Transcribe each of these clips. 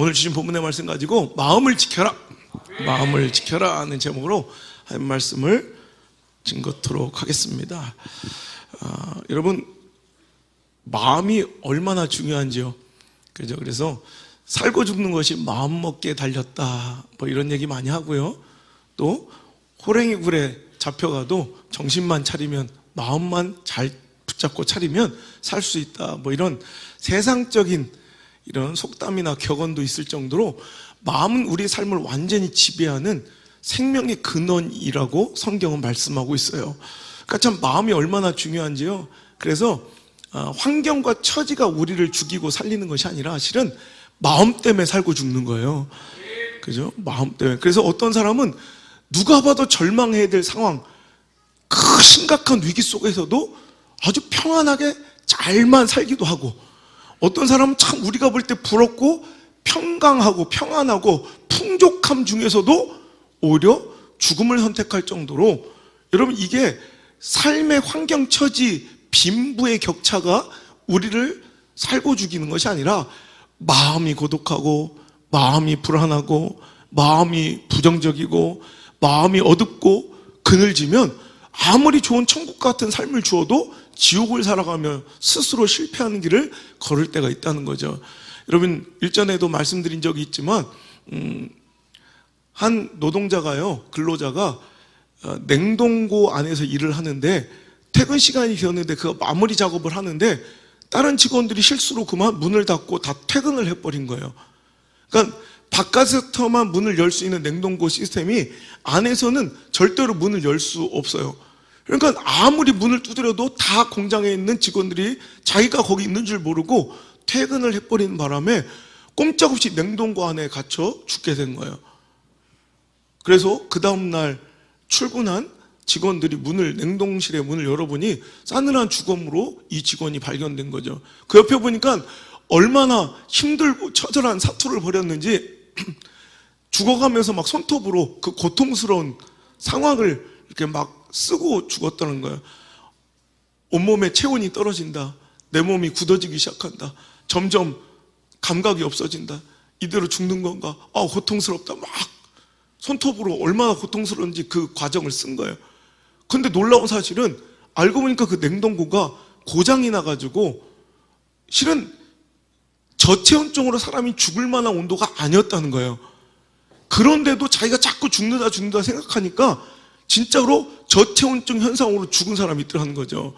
오늘 주신 본문의 말씀 가지고 마음을 지켜라, 마음을 지켜라 하는 제목으로 한 말씀을 증거토록 하겠습니다. 여러분, 마음이 얼마나 중요한지요. 그죠? 그래서 살고 죽는 것이 마음 먹기에 달렸다, 뭐 이런 얘기 많이 하고요. 또 호랭이 굴에 잡혀가도 정신만 차리면, 마음만 잘 붙잡고 차리면 살 수 있다, 뭐 이런 세상적인 이런 속담이나 격언도 있을 정도로 마음은 우리 삶을 완전히 지배하는 생명의 근원이라고 성경은 말씀하고 있어요. 그러니까 참 마음이 얼마나 중요한지요. 그래서 환경과 처지가 우리를 죽이고 살리는 것이 아니라 실은 마음 때문에 살고 죽는 거예요. 그죠? 마음 때문에. 그래서 어떤 사람은 누가 봐도 절망해야 될 상황, 그 심각한 위기 속에서도 아주 평안하게 잘만 살기도 하고, 어떤 사람은 참 우리가 볼 때 부럽고 평강하고 평안하고 풍족함 중에서도 오히려 죽음을 선택할 정도로, 여러분, 이게 삶의 환경, 처지, 빈부의 격차가 우리를 살고 죽이는 것이 아니라 마음이 고독하고 마음이 불안하고 마음이 부정적이고 마음이 어둡고 그늘지면 아무리 좋은 천국 같은 삶을 주어도 지옥을 살아가며 스스로 실패하는 길을 걸을 때가 있다는 거죠. 여러분, 일전에도 말씀드린 적이 있지만 한 노동자가요, 근로자가 냉동고 안에서 일을 하는데 퇴근 시간이 되었는데 그 마무리 작업을 하는데 다른 직원들이 실수로 그만 문을 닫고 다 퇴근을 해버린 거예요. 그러니까 바깥에서만 문을 열 수 있는 냉동고 시스템이 안에서는 절대로 문을 열 수 없어요. 그러니까 아무리 문을 두드려도 다 공장에 있는 직원들이 자기가 거기 있는 줄 모르고 퇴근을 해버리는 바람에 꼼짝없이 냉동고 안에 갇혀 죽게 된 거예요. 그래서 그 다음날 출근한 직원들이 냉동실의 문을 열어보니 싸늘한 죽음으로 이 직원이 발견된 거죠. 그 옆에 보니까 얼마나 힘들고 처절한 사투를 벌였는지 죽어가면서 막 손톱으로 그 고통스러운 상황을 이렇게 막 쓰고 죽었다는 거예요. 온몸에 체온이 떨어진다, 내 몸이 굳어지기 시작한다, 점점 감각이 없어진다, 이대로 죽는 건가, 고통스럽다, 막 손톱으로 얼마나 고통스러운지 그 과정을 쓴 거예요. 근데 놀라운 사실은 알고 보니까 그 냉동고가 고장이 나가지고 실은 저체온증으로 사람이 죽을 만한 온도가 아니었다는 거예요. 그런데도 자기가 자꾸 죽는다 생각하니까 진짜로 저체온증 현상으로 죽은 사람이 있더라는 거죠.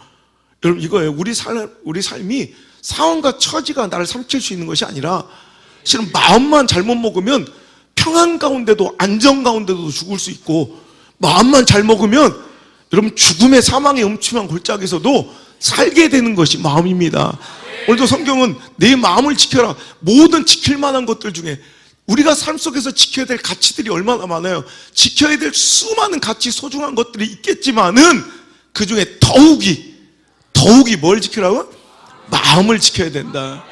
여러분, 이거예요. 우리 삶이 상황과 처지가 나를 삼킬 수 있는 것이 아니라 실은 마음만 잘못 먹으면 평안 가운데도 안정 가운데도 죽을 수 있고, 마음만 잘 먹으면 여러분 죽음의 사망의 음침한 골짜기에서도 살게 되는 것이 마음입니다. 오늘도 성경은 내 마음을 지켜라, 모든 지킬 만한 것들 중에 우리가 삶 속에서 지켜야 될 가치들이 얼마나 많아요. 지켜야 될 수많은 가치, 소중한 것들이 있겠지만은 그 중에 더욱이 뭘 지키라고? 마음을 지켜야 된다.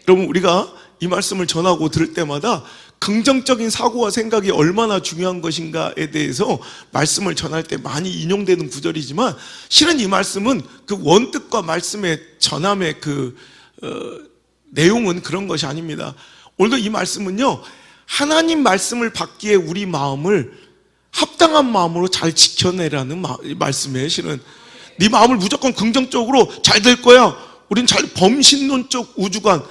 여러분, 우리가 이 말씀을 전하고 들을 때마다 긍정적인 사고와 생각이 얼마나 중요한 것인가에 대해서 말씀을 전할 때 많이 인용되는 구절이지만 실은 이 말씀은 그 원뜻과 말씀의 전함의 내용은 그런 것이 아닙니다. 오늘도 이 말씀은요, 하나님 말씀을 받기에 우리 마음을 합당한 마음으로 잘 지켜내라는 말씀이에요. 실은 네 마음을 무조건 긍정적으로 잘 될 거야, 우린 범신론적 우주관,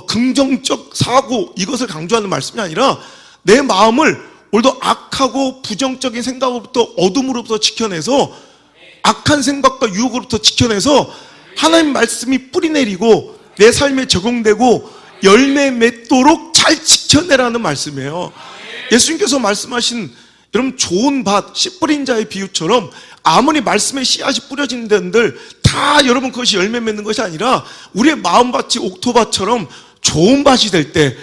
긍정적 사고, 이것을 강조하는 말씀이 아니라 내 마음을 오늘도 악하고 부정적인 생각으로부터, 어둠으로부터 지켜내서, 악한 생각과 유혹으로부터 지켜내서 하나님 말씀이 뿌리내리고 내 삶에 적용되고 열매 맺도록 잘 지켜내라는 말씀이에요. 예수님께서 말씀하신 여러분 좋은 밭, 씨 뿌린 자의 비유처럼 아무리 말씀의 씨앗이 뿌려진 데들 다 여러분 그것이 열매 맺는 것이 아니라 우리의 마음밭이 옥토밭처럼 좋은 밭이 될 때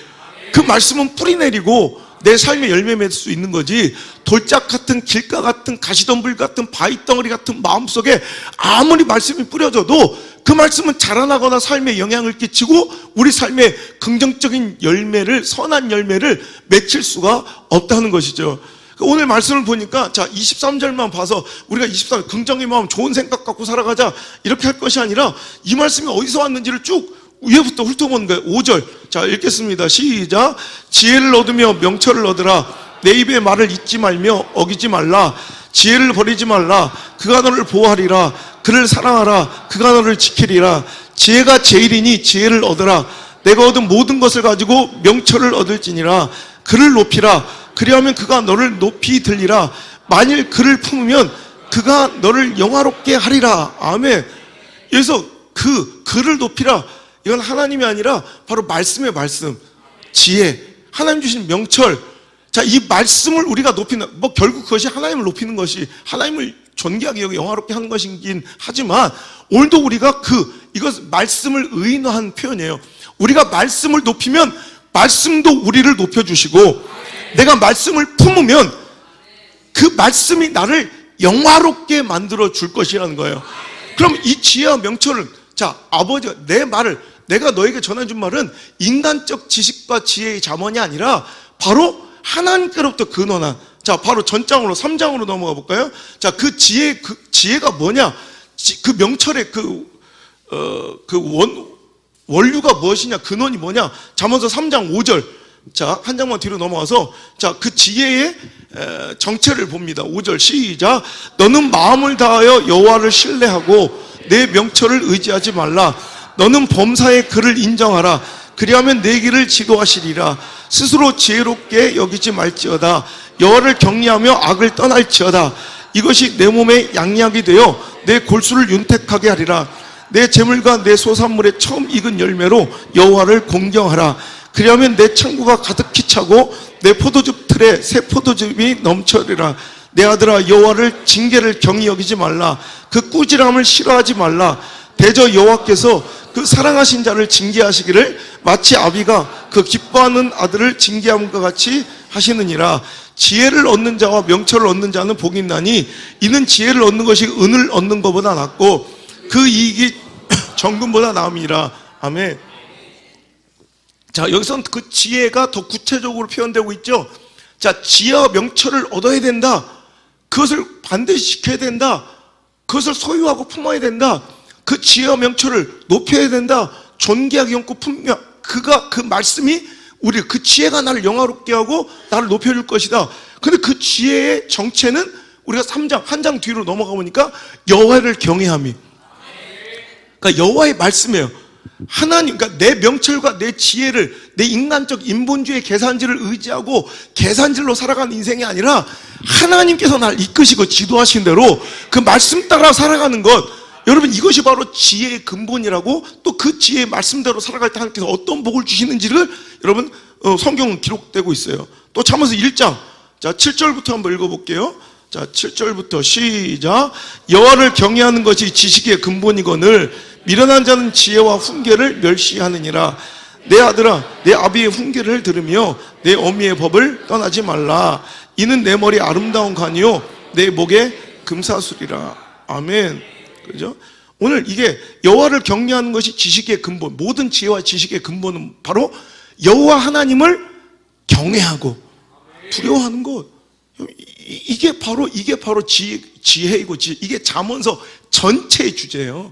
그 말씀은 뿌리내리고 내 삶에 열매 맺을 수 있는 거지, 돌짝 같은, 길가 같은, 가시덤불 같은, 바위덩어리 같은 마음속에 아무리 말씀이 뿌려져도 그 말씀은 자라나거나 삶에 영향을 끼치고 우리 삶에 긍정적인 열매를, 선한 열매를 맺힐 수가 없다는 것이죠. 오늘 말씀을 보니까 23절만 봐서 우리가 23절 긍정의 마음, 좋은 생각 갖고 살아가자 이렇게 할 것이 아니라 이 말씀이 어디서 왔는지를 쭉 위에부터 훑어보는 거예요. 5절. 자, 읽겠습니다. 시작. 지혜를 얻으며 명철을 얻으라. 내 입의 말을 잊지 말며 어기지 말라. 지혜를 버리지 말라. 그가 너를 보호하리라. 그를 사랑하라. 그가 너를 지키리라. 지혜가 제일이니 지혜를 얻으라. 내가 얻은 모든 것을 가지고 명철을 얻을지니라. 그를 높이라. 그리하면 그가 너를 높이 들리라. 만일 그를 품으면 그가 너를 영화롭게 하리라. 아멘. 그래서 그를 높이라. 이건 하나님이 아니라 바로 말씀의 말씀, 지혜, 하나님 주신 명철. 자, 이 말씀을 우리가 높이는, 결국 그것이 하나님을 높이는 것이, 하나님을 존귀하게 여기 영화롭게 하는 것이긴 하지만, 오늘도 우리가 이것 말씀을 의인화한 표현이에요. 우리가 말씀을 높이면 말씀도 우리를 높여주시고, 내가 말씀을 품으면 그 말씀이 나를 영화롭게 만들어 줄 것이라는 거예요. 그럼 이 지혜와 명철은, 자, 아버지가 내가 너에게 전해준 말은 인간적 지식과 지혜의 자문이 아니라 바로 하나님께로부터 근원한, 자, 바로 전장으로 3장으로 넘어가 볼까요? 자, 그 지혜가 뭐냐? 그 명철의 원류가 무엇이냐? 근원이 뭐냐? 잠언서 3장 5절. 자, 한 장만 뒤로 넘어가서, 자, 그 지혜의 정체를 봅니다. 5절 시작. 너는 마음을 다하여 여호와를 신뢰하고 내 명철을 의지하지 말라. 너는 범사의 그를 인정하라. 그리하면 내 길을 지도하시리라. 스스로 지혜롭게 여기지 말지어다. 여호와를 경외하며 악을 떠날지어다. 이것이 내 몸에 양약이 되어 내 골수를 윤택하게 하리라. 내 재물과 내 소산물의 처음 익은 열매로 여호와를 공경하라. 그리하면 내 창고가 가득히 차고 내 포도즙 틀에 새 포도즙이 넘쳐리라. 내 아들아, 여호와를 징계를 경히 여기지 말라. 그 꾸지람을 싫어하지 말라. 대저 여호와께서 그 사랑하신 자를 징계하시기를 마치 아비가 그 기뻐하는 아들을 징계함과 같이 하시느니라. 지혜를 얻는 자와 명철을 얻는 자는 복이 있나니 이는 지혜를 얻는 것이 은을 얻는 것보다 낫고 그 이익이 정금보다 나음이라. 아멘. 자, 여기서는 그 지혜가 더 구체적으로 표현되고 있죠. 자, 지혜와 명철을 얻어야 된다. 그것을 반드시 지켜야 된다. 그것을 소유하고 품어야 된다. 그 지혜와 명철을 높여야 된다. 존귀하게 여기고 품며 그 말씀이 그 지혜가 나를 영화롭게 하고 나를 높여줄 것이다. 근데 그 지혜의 정체는 우리가 한 장 뒤로 넘어가 보니까 여호와를 경외함이. 그러니까 여호와의 말씀이에요. 하나님, 그러니까 내 명철과 내 지혜를 내 인간적 인본주의 계산지를 의지하고 계산질로 살아가는 인생이 아니라 하나님께서 나를 이끄시고 지도하신 대로 그 말씀 따라 살아가는 것. 여러분, 이것이 바로 지혜의 근본이라고, 또 그 지혜의 말씀대로 살아갈 때 하나님께서 어떤 복을 주시는지를 여러분 성경은 기록되고 있어요. 또 잠언서 1장, 자 7절부터 한번 읽어볼게요. 자 7절부터 시작. 여호와를 경외하는 것이 지식의 근본이거늘 미련한 자는 지혜와 훈계를 멸시하느니라. 내 아들아, 내 아비의 훈계를 들으며 내 어미의 법을 떠나지 말라. 이는 내 머리 아름다운 관이요 내 목에 금사슬이라. 아멘. 그죠? 오늘 이게 여호와를 경외하는 것이 지식의 근본, 모든 지혜와 지식의 근본은 바로 여호와 하나님을 경외하고 두려워하는 것. 이게 바로 지혜이고 이게 잠언서 전체의 주제예요.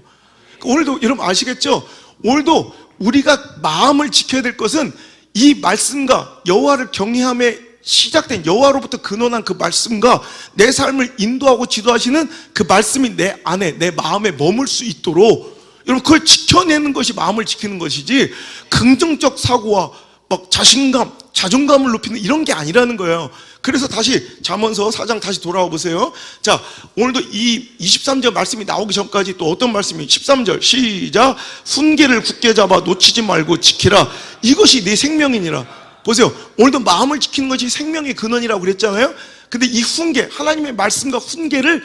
오늘도 여러분 아시겠죠? 오늘도 우리가 마음을 지켜야 될 것은 이 말씀과 여호와를 경외함에 시작된 여호와로부터 근원한 그 말씀과 내 삶을 인도하고 지도하시는 그 말씀이 내 안에, 내 마음에 머물 수 있도록 여러분 그걸 지켜내는 것이 마음을 지키는 것이지, 긍정적 사고와 막 자신감, 자존감을 높이는 이런 게 아니라는 거예요. 그래서 다시 잠언서 4장 다시 돌아와 보세요. 자, 오늘도 이 23절 말씀이 나오기 전까지 또 어떤 말씀이 13절 시작. 훈계를 굳게 잡아 놓치지 말고 지키라. 이것이 네 생명이니라. 보세요. 오늘도 마음을 지키는 것이 생명의 근원이라고 그랬잖아요. 근데 이 훈계, 하나님의 말씀과 훈계를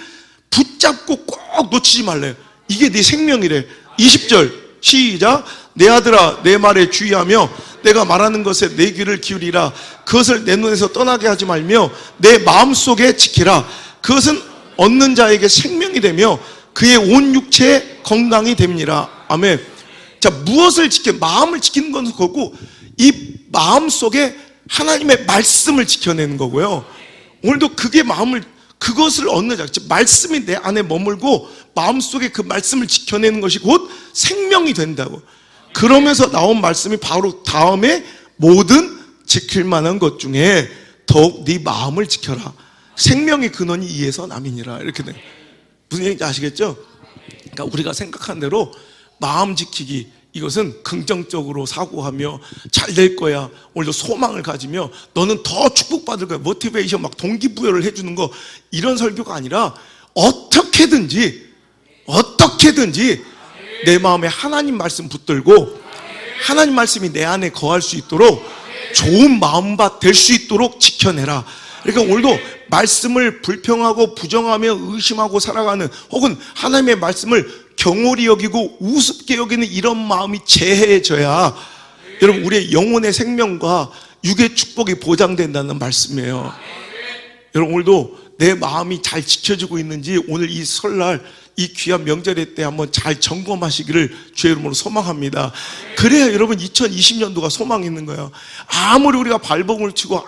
붙잡고 꼭 놓치지 말래요. 이게 네 생명이래. 20절 시작. 내 아들아, 내 말에 주의하며 내가 말하는 것에 내 귀를 기울이라. 그것을 내 눈에서 떠나게 하지 말며 내 마음속에 지키라. 그것은 얻는 자에게 생명이 되며 그의 온 육체에 건강이 됩니다. 아멘. 자, 무엇을 마음을 지키는 건 그거고, 이 마음속에 하나님의 말씀을 지켜내는 거고요. 오늘도 그것을 얻는 자, 즉 말씀이 내 안에 머물고 마음속에 그 말씀을 지켜내는 것이 곧 생명이 된다고. 그러면서 나온 말씀이 바로 다음에 모든 지킬 만한 것 중에 더욱 네 마음을 지켜라. 생명의 근원이 이에서 남이니라. 이렇게 돼. 무슨 얘기인지 아시겠죠? 그러니까 우리가 생각한 대로 마음 지키기, 이것은 긍정적으로 사고하며 잘 될 거야, 오늘도 소망을 가지며 너는 더 축복받을 거야, 모티베이션 막 동기부여를 해주는 거, 이런 설교가 아니라 어떻게든지 내 마음에 하나님 말씀 붙들고 하나님 말씀이 내 안에 거할 수 있도록 좋은 마음밭 될 수 있도록 지켜내라. 그러니까 오늘도 말씀을 불평하고 부정하며 의심하고 살아가는, 혹은 하나님의 말씀을 경홀히 여기고 우습게 여기는 이런 마음이 제해져야 여러분 우리의 영혼의 생명과 육의 축복이 보장된다는 말씀이에요. 여러분 오늘도 내 마음이 잘 지켜지고 있는지 오늘 이 설날 이 귀한 명절의 때 한번 잘 점검하시기를 주의 이름으로 소망합니다. 그래야 여러분 2020년도가 소망이 있는 거예요. 아무리 우리가 발버둥을 치고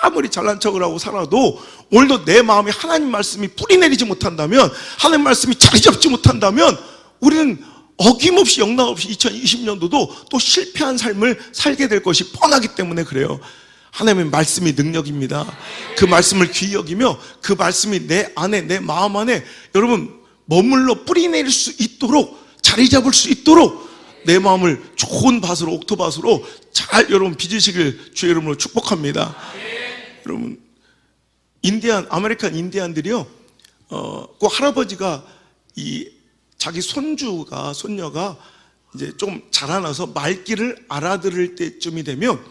아무리 잘난 척을 하고 살아도 오늘도 내 마음에 하나님 말씀이 뿌리내리지 못한다면, 하나님 말씀이 자리 잡지 못한다면 우리는 어김없이 영락없이 2020년도도 또 실패한 삶을 살게 될 것이 뻔하기 때문에 그래요. 하나님의 말씀이 능력입니다. 그 말씀을 귀히 여기며 그 말씀이 내 안에, 내 마음 안에 여러분 머물러 뿌리내릴 수 있도록, 자리 잡을 수 있도록 내 마음을 좋은 밭으로, 옥토밭으로 잘 여러분 빚으시길 주의 이름으로 축복합니다. 여러분 아메리칸 인디안들이요, 그 할아버지가 자기 손녀가 이제 좀 자라나서 말귀를 알아들을 때쯤이 되면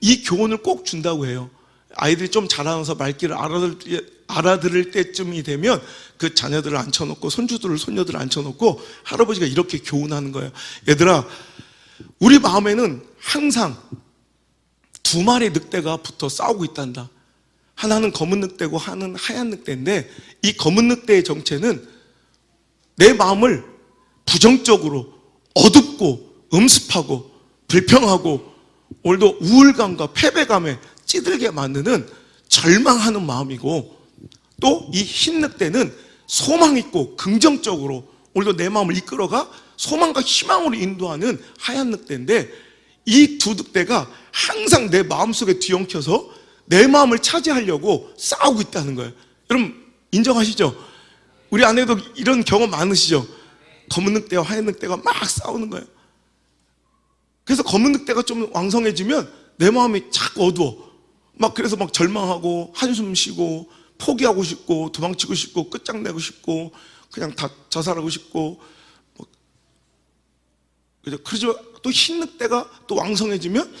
이 교훈을 꼭 준다고 해요. 아이들이 좀 자라나서 말귀를 알아들을 때쯤이 되면 그 자녀들을 앉혀놓고 손녀들을 앉혀놓고 할아버지가 이렇게 교훈하는 거예요. 얘들아, 우리 마음에는 항상 두 마리의 늑대가 붙어 싸우고 있단다. 하나는 검은 늑대고 하나는 하얀 늑대인데, 이 검은 늑대의 정체는 내 마음을 부정적으로 어둡고 음습하고 불평하고 오늘도 우울감과 패배감에 찌들게 만드는 절망하는 마음이고, 또 이 흰 늑대는 소망 있고 긍정적으로 오늘도 내 마음을 이끌어가 소망과 희망으로 인도하는 하얀 늑대인데, 이 두 늑대가 항상 내 마음속에 뒤엉켜서 내 마음을 차지하려고 싸우고 있다는 거예요. 여러분 인정하시죠? 우리 안에도 이런 경험 많으시죠? 검은 늑대와 하얀 늑대가 막 싸우는 거예요. 그래서 검은 늑대가 좀 왕성해지면 내 마음이 자꾸 어두워. 그래서 절망하고 한숨 쉬고 포기하고 싶고 도망치고 싶고 끝장내고 싶고 그냥 다 자살하고 싶고, 그러죠. 또 흰 늑대가 또 왕성해지면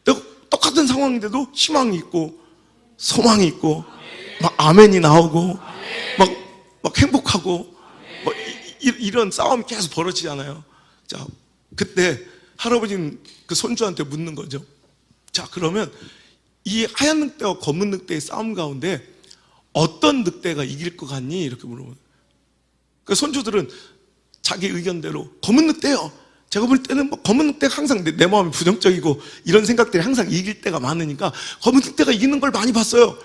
내가 똑같은 상황인데도 희망이 있고 소망이 있고 아멘이 나오고 막 행복하고 이런 싸움이 계속 벌어지잖아요. 자, 그때 할아버지는 그 손주한테 묻는 거죠. 자, 그러면 이 하얀 늑대와 검은 늑대의 싸움 가운데 어떤 늑대가 이길 것 같니? 이렇게 물어보는. 그 손주들은 자기 의견대로 검은 늑대요. 제가 볼 때는 검은 늑대가 항상 내 마음이 부정적이고 이런 생각들이 항상 이길 때가 많으니까 검은 늑대가 이기는 걸 많이 봤어요.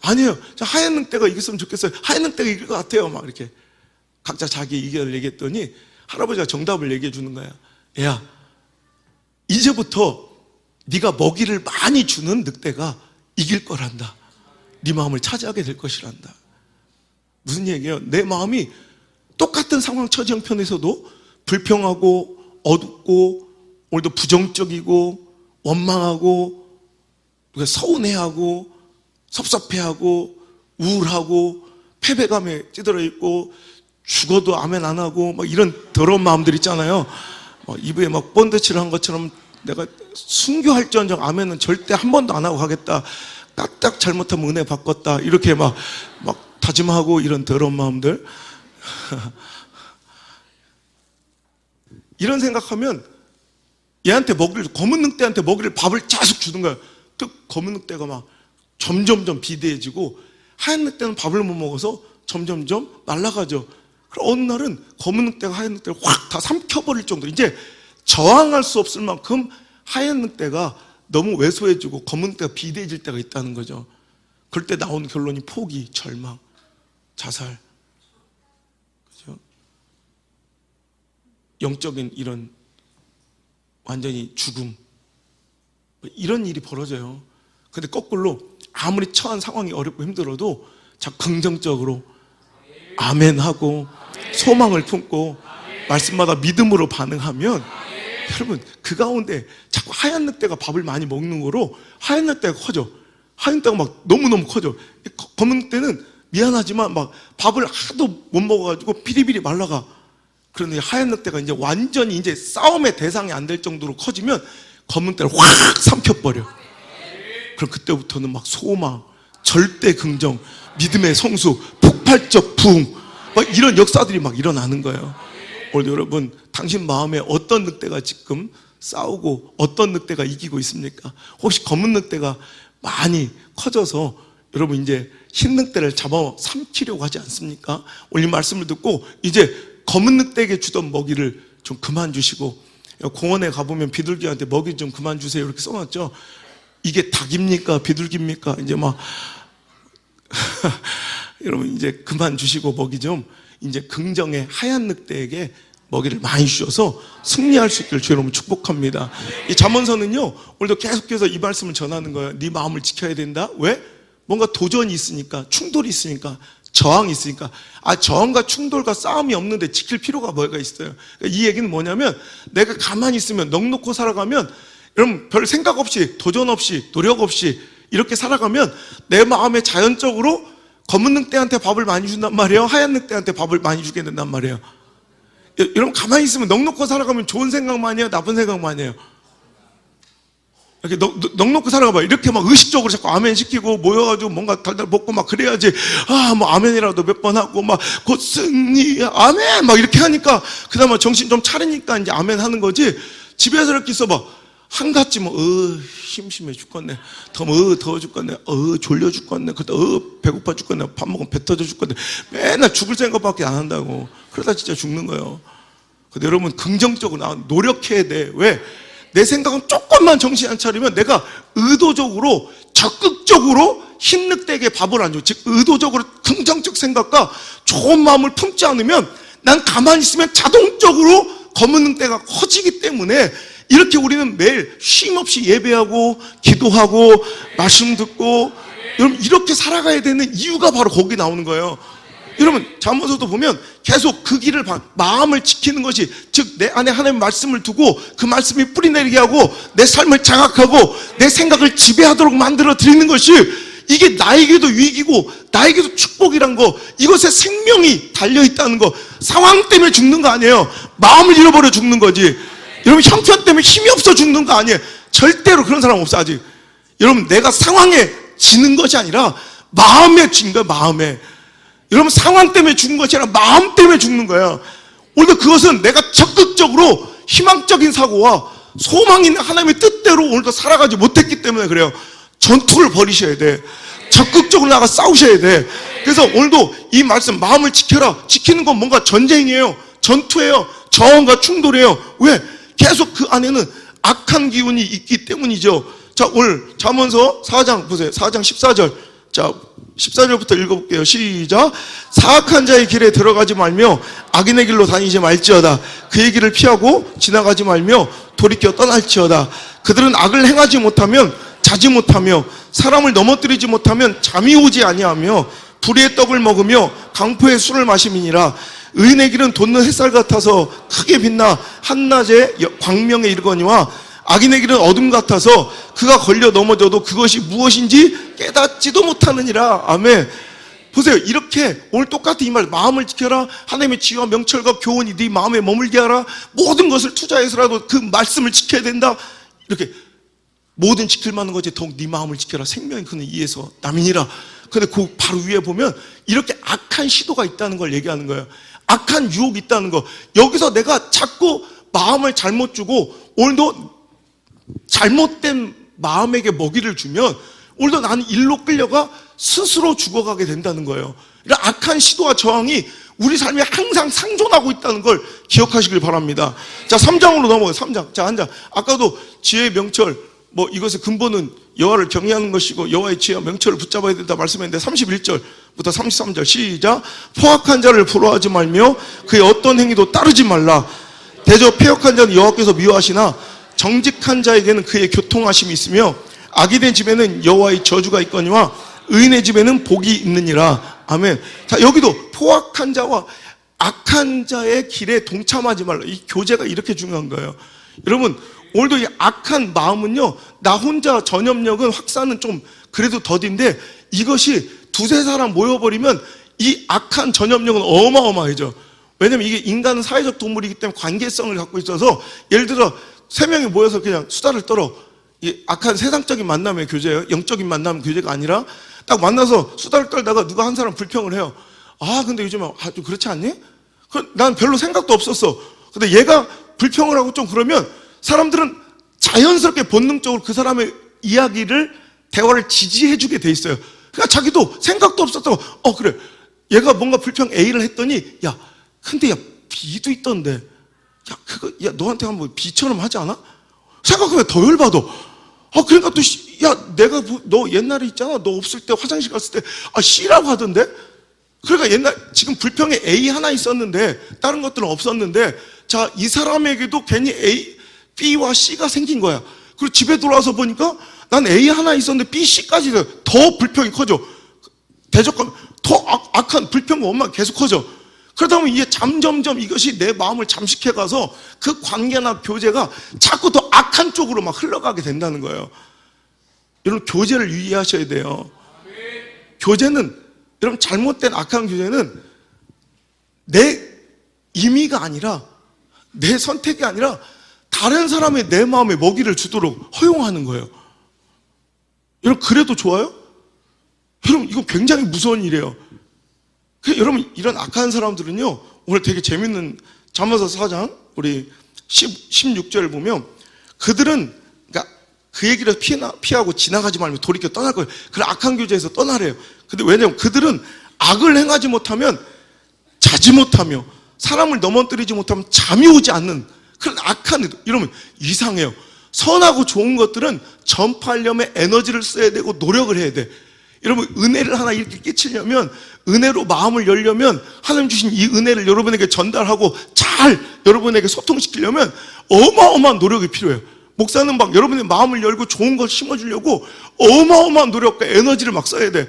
아니에요. 하얀 늑대가 이겼으면 좋겠어요. 하얀 늑대가 이길 것 같아요. 이렇게 각자 자기 의견을 얘기했더니 할아버지가 정답을 얘기해 주는 거야. 야, 이제부터 네가 먹이를 많이 주는 늑대가 이길 거란다. 네 마음을 차지하게 될 것이란다. 무슨 얘기예요? 내 마음이 똑같은 상황 처지 형편에서도 불평하고 어둡고 오늘도 부정적이고 원망하고 서운해하고 섭섭해하고 우울하고 패배감에 찌들어 있고 죽어도 아멘 안 하고 이런 더러운 마음들 있잖아요. 입에 본드칠을 한 것처럼 내가 순교할지언정 아멘은 절대 한 번도 안 하고 가겠다. 까딱 잘못하면 은혜 받겠다. 이렇게 막 다짐하고 이런 더러운 마음들. 이런 생각하면 얘한테 검은 늑대한테 먹이를 밥을 계속 주는 거야. 또 검은 늑대가 점점점 비대해지고 하얀 늑대는 밥을 못 먹어서 점점점 날아가죠. 그럼 어느 날은 검은 늑대가 하얀 늑대를 확 다 삼켜버릴 정도, 이제 저항할 수 없을 만큼 하얀 늑대가 너무 왜소해지고 검은 늑대가 비대해질 때가 있다는 거죠. 그럴 때 나오는 결론이 포기, 절망, 자살. 그죠? 영적인 이런 완전히 죽음, 이런 일이 벌어져요. 근데 거꾸로 아무리 처한 상황이 어렵고 힘들어도 자꾸 긍정적으로 아멘하고 소망을 품고 말씀마다 믿음으로 반응하면 여러분 그 가운데 자꾸 하얀 늑대가 밥을 많이 먹는 거로 하얀 늑대가 커져. 하얀 늑대가 막 너무너무 커져. 검은 늑대는 미안하지만 막 밥을 하도 못 먹어가지고 비리비리 말라가. 그런데 하얀 늑대가 이제 완전히 이제 싸움의 대상이 안 될 정도로 커지면 검은 늑대를 확 삼켜버려. 그럼 그때부터는 막 소망, 절대 긍정, 믿음의 성수, 폭발적 부흥, 막 이런 역사들이 막 일어나는 거예요. 오늘 여러분, 당신 마음에 어떤 늑대가 지금 싸우고 어떤 늑대가 이기고 있습니까? 혹시 검은 늑대가 많이 커져서 여러분 이제 흰 늑대를 잡아 삼키려고 하지 않습니까? 오늘 이 말씀을 듣고 이제 검은 늑대에게 주던 먹이를 좀 그만 주시고, 공원에 가보면 비둘기한테 먹이 좀 그만 주세요 이렇게 써놨죠. 이게 닭입니까 비둘기입니까? 이제 막 여러분 이제 그만 주시고 먹이 좀 이제 긍정의 하얀 늑대에게 먹이를 많이 주셔서 승리할 수 있기를 주 여러분 축복합니다. 이 잠언서는요 오늘도 계속해서 이 말씀을 전하는 거예요. 네 마음을 지켜야 된다. 왜? 뭔가 도전이 있으니까, 충돌이 있으니까, 저항이 있으니까. 저항과 충돌과 싸움이 없는데 지킬 필요가 뭐가 있어요? 그러니까 이 얘기는 뭐냐면 내가 가만히 있으면 넋놓고 살아가면 여러분 별 생각 없이, 도전 없이, 노력 없이 이렇게 살아가면 내 마음에 자연적으로 검은 늑대한테 밥을 많이 준단 말이에요. 하얀 늑대한테 밥을 많이 주게 된단 말이에요. 여러분 가만히 있으면 넋놓고 살아가면 좋은 생각만 해요? 나쁜 생각만 해요? 이렇게 넋놓고 살아가봐요. 이렇게 막 의식적으로 자꾸 아멘 시키고 모여가지고 뭔가 달달 먹고 막 그래야지 뭐 아멘이라도 몇 번 하고 막 곧 승리 아멘 막 이렇게 하니까 그다음에 정신 좀 차리니까 이제 아멘 하는 거지. 집에서 이렇게 있어봐. 한갓지 뭐 심심해 죽겠네. 더워 죽겠네. 졸려 죽겠네. 배고파 죽겠네. 밥 먹으면 배 터져 죽겠네. 맨날 죽을 생각밖에 안 한다고. 그러다 진짜 죽는 거예요. 근데 여러분 긍정적으로 노력해야 돼. 왜? 내 생각은 조금만 정신 안 차리면 내가 의도적으로 적극적으로 흰 늑대에게 밥을 안 줘. 즉 의도적으로 긍정적 생각과 좋은 마음을 품지 않으면 난 가만히 있으면 자동적으로 검은 늑대가 커지기 때문에 이렇게 우리는 매일 쉼없이 예배하고 기도하고 말씀 듣고 여러분 이렇게 살아가야 되는 이유가 바로 거기 나오는 거예요. 여러분 잠언서도 보면 계속 그 길을 마음을 지키는 것이, 즉 내 안에 하나님의 말씀을 두고 그 말씀이 뿌리내리게 하고 내 삶을 장악하고 내 생각을 지배하도록 만들어 드리는 것이 이게 나에게도 유익이고 나에게도 축복이란 거, 이것에 생명이 달려있다는 거. 상황 때문에 죽는 거 아니에요. 마음을 잃어버려 죽는 거지. 여러분 형편 때문에 힘이 없어 죽는 거 아니에요. 절대로 그런 사람 없어. 아직 여러분 내가 상황에 지는 것이 아니라 마음에 진 거야. 마음에. 여러분 상황 때문에 죽는 것이 아니라 마음 때문에 죽는 거야. 오늘도 그것은 내가 적극적으로 희망적인 사고와 소망 있는 하나님의 뜻대로 오늘도 살아가지 못했기 때문에 그래요. 전투를 벌이셔야 돼. 적극적으로 나가 싸우셔야 돼. 그래서 오늘도 이 말씀 마음을 지켜라. 지키는 건 뭔가 전쟁이에요. 전투예요. 저항과 충돌이에요. 왜? 계속 그 안에는 악한 기운이 있기 때문이죠. 자, 오늘 잠언서 4장 보세요. 4장 14절. 자, 14절부터 읽어볼게요. 시작. 사악한 자의 길에 들어가지 말며 악인의 길로 다니지 말지어다. 그의 길을 피하고 지나가지 말며 돌이켜 떠날지어다. 그들은 악을 행하지 못하면 자지 못하며 사람을 넘어뜨리지 못하면 잠이 오지 아니하며 불의의 떡을 먹으며 강포의 술을 마심이니라. 의인의 길은 돋는 햇살 같아서 크게 빛나 한낮에 광명에 이르거니와 악인의 길은 어둠 같아서 그가 걸려 넘어져도 그것이 무엇인지 깨닫지도 못하느니라. 아멘. 보세요. 이렇게 오늘 똑같은 이 말, 마음을 지켜라. 하나님의 지혜와 명철과 교훈이 네 마음에 머물게 하라. 모든 것을 투자해서라도 그 말씀을 지켜야 된다. 이렇게 모든 지킬 만한 것이 더욱 네 마음을 지켜라. 생명이 그는 이에서 남이니라. 근데 그 바로 위에 보면 이렇게 악한 시도가 있다는 걸 얘기하는 거예요. 악한 유혹이 있다는 거. 여기서 내가 자꾸 마음을 잘못 주고 오늘도 잘못된 마음에게 먹이를 주면 오늘도 나는 일로 끌려가 스스로 죽어가게 된다는 거예요. 이런 악한 시도와 저항이 우리 삶에 항상 상존하고 있다는 걸 기억하시길 바랍니다. 자, 3장으로 넘어가요. 3장. 자, 한 장. 아까도 지혜의 명철, 이것의 근본은 여호와를 경외하는 것이고 여호와의 지혜와 명철을 붙잡아야 된다 말씀했는데 31절부터 33절 시작. 포악한 자를 부러워하지 말며 그의 어떤 행위도 따르지 말라. 대저 패역한 자는 여호와께서 미워하시나 정직한 자에게는 그의 교통하심이 있으며 악이 된 집에는 여호와의 저주가 있거니와 의인의 집에는 복이 있느니라. 아멘. 자, 여기도 포악한 자와 악한 자의 길에 동참하지 말라. 이 교제가 이렇게 중요한 거예요. 여러분, 오늘도 이 악한 마음은요, 나 혼자 전염력은 확산은 좀 그래도 더딘데 이것이 두세 사람 모여버리면 이 악한 전염력은 어마어마해져. 왜냐면 이게 인간은 사회적 동물이기 때문에 관계성을 갖고 있어서, 예를 들어 3명이 모여서 그냥 수다를 떨어. 이 악한 세상적인 만남의 교제예요. 영적인 만남 교제가 아니라 딱 만나서 수다를 떨다가 누가 한 사람 불평을 해요. 아, 근데 요즘에 좀 그렇지 않니? 난 별로 생각도 없었어. 근데 얘가 불평을 하고 좀 그러면 사람들은 자연스럽게 본능적으로 그 사람의 이야기를, 대화를 지지해주게 돼 있어요. 그러니까 자기도 생각도 없었다고, 그래. 얘가 뭔가 불평 A를 했더니, 야, 근데 야, B도 있던데. 야, 그거, 야, 너한테 한번 B처럼 하지 않아? 생각하면 더 열받아. 그러니까 또, 야, 내가, 너 옛날에 있잖아. 너 없을 때 화장실 갔을 때, C라고 하던데? 그러니까 지금 불평에 A 하나 있었는데, 다른 것들은 없었는데, 자, 이 사람에게도 괜히 B와 C가 생긴 거야. 그리고 집에 돌아와서 보니까, 난 A 하나 있었는데 B, C까지 더 불평이 커져. 대적감, 더 악한 불평과 원망이 계속 커져. 그러다 보면 이게 점점점 이것이 내 마음을 잠식해가서 그 관계나 교제가 자꾸 더 악한 쪽으로 막 흘러가게 된다는 거예요. 여러분, 교제를 유의하셔야 돼요. 교제는, 여러분, 잘못된 악한 교제는 내 임의가 아니라, 내 선택이 아니라 다른 사람의 내 마음에 먹이를 주도록 허용하는 거예요. 여러분, 그래도 좋아요? 여러분, 이거 굉장히 무서운 일이에요. 여러분, 이런 악한 사람들은요, 오늘 되게 재밌는 잠언서 4장 우리 16절을 보면, 그들은, 그러니까 그 얘기를 피하고 지나가지 말면 돌이켜 떠날 거예요. 그 악한 교제에서 떠나래요. 근데 왜냐면 그들은 악을 행하지 못하면 자지 못하며 사람을 넘어뜨리지 못하면 잠이 오지 않는 그런 악한 의도. 이러면 이상해요. 선하고 좋은 것들은 전파하려면 에너지를 써야 되고 노력을 해야 돼. 여러분, 은혜를 하나 이렇게 끼치려면, 은혜로 마음을 열려면, 하나님 주신 이 은혜를 여러분에게 전달하고 잘 여러분에게 소통시키려면 어마어마한 노력이 필요해요. 목사는 막 여러분의 마음을 열고 좋은 걸 심어주려고 어마어마한 노력과 에너지를 막 써야 돼.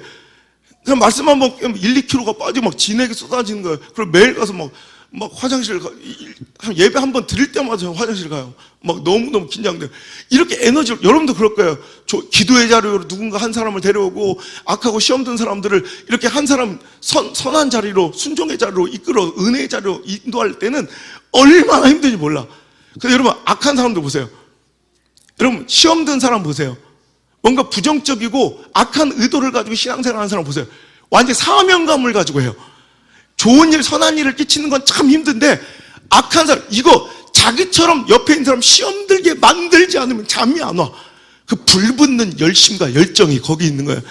그냥 말씀 한번 1, 2kg가 빠지고 막 진에게 쏟아지는 거예요. 그리고 매일 가서 막 화장실 예배 한 번 드릴 때마다 화장실 가요. 막 너무너무 긴장돼요. 이렇게 에너지를, 여러분도 그럴 거예요. 기도의 자리로 누군가 한 사람을 데려오고, 악하고 시험 든 사람들을 이렇게 한 사람 선한 자리로, 순종의 자리로 이끌어 은혜의 자리로 인도할 때는 얼마나 힘든지 몰라. 그래서 여러분, 악한 사람들 보세요. 여러분, 시험 든 사람 보세요. 뭔가 부정적이고 악한 의도를 가지고 신앙생활 하는 사람 보세요. 완전히 사명감을 가지고 해요. 좋은 일, 선한 일을 끼치는 건 참 힘든데, 악한 사람, 이거 자기처럼 옆에 있는 사람 시험 들게 만들지 않으면 잠이 안 와. 그 불붙는 열심과 열정이 거기 있는 거예요.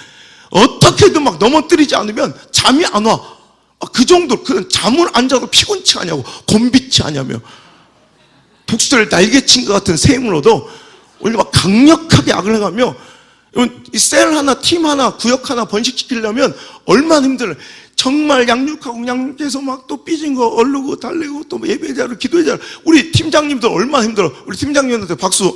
어떻게든 막 넘어뜨리지 않으면 잠이 안 와. 그 정도, 그건 잠을 안 자도 피곤치 않냐고, 곤비치 않냐며. 독수리를 날개친 것 같은 새 힘으로도 원래 막 강력하게 악을 행하며, 이 셀 하나, 팀 하나, 구역 하나 번식시키려면 얼마나 힘들어요. 정말 양육해서 막 또 삐진 거 얼르고 달래고 또 예배자로 기도자로. 우리 팀장님들 얼마나 힘들어. 우리 팀장님한테 박수.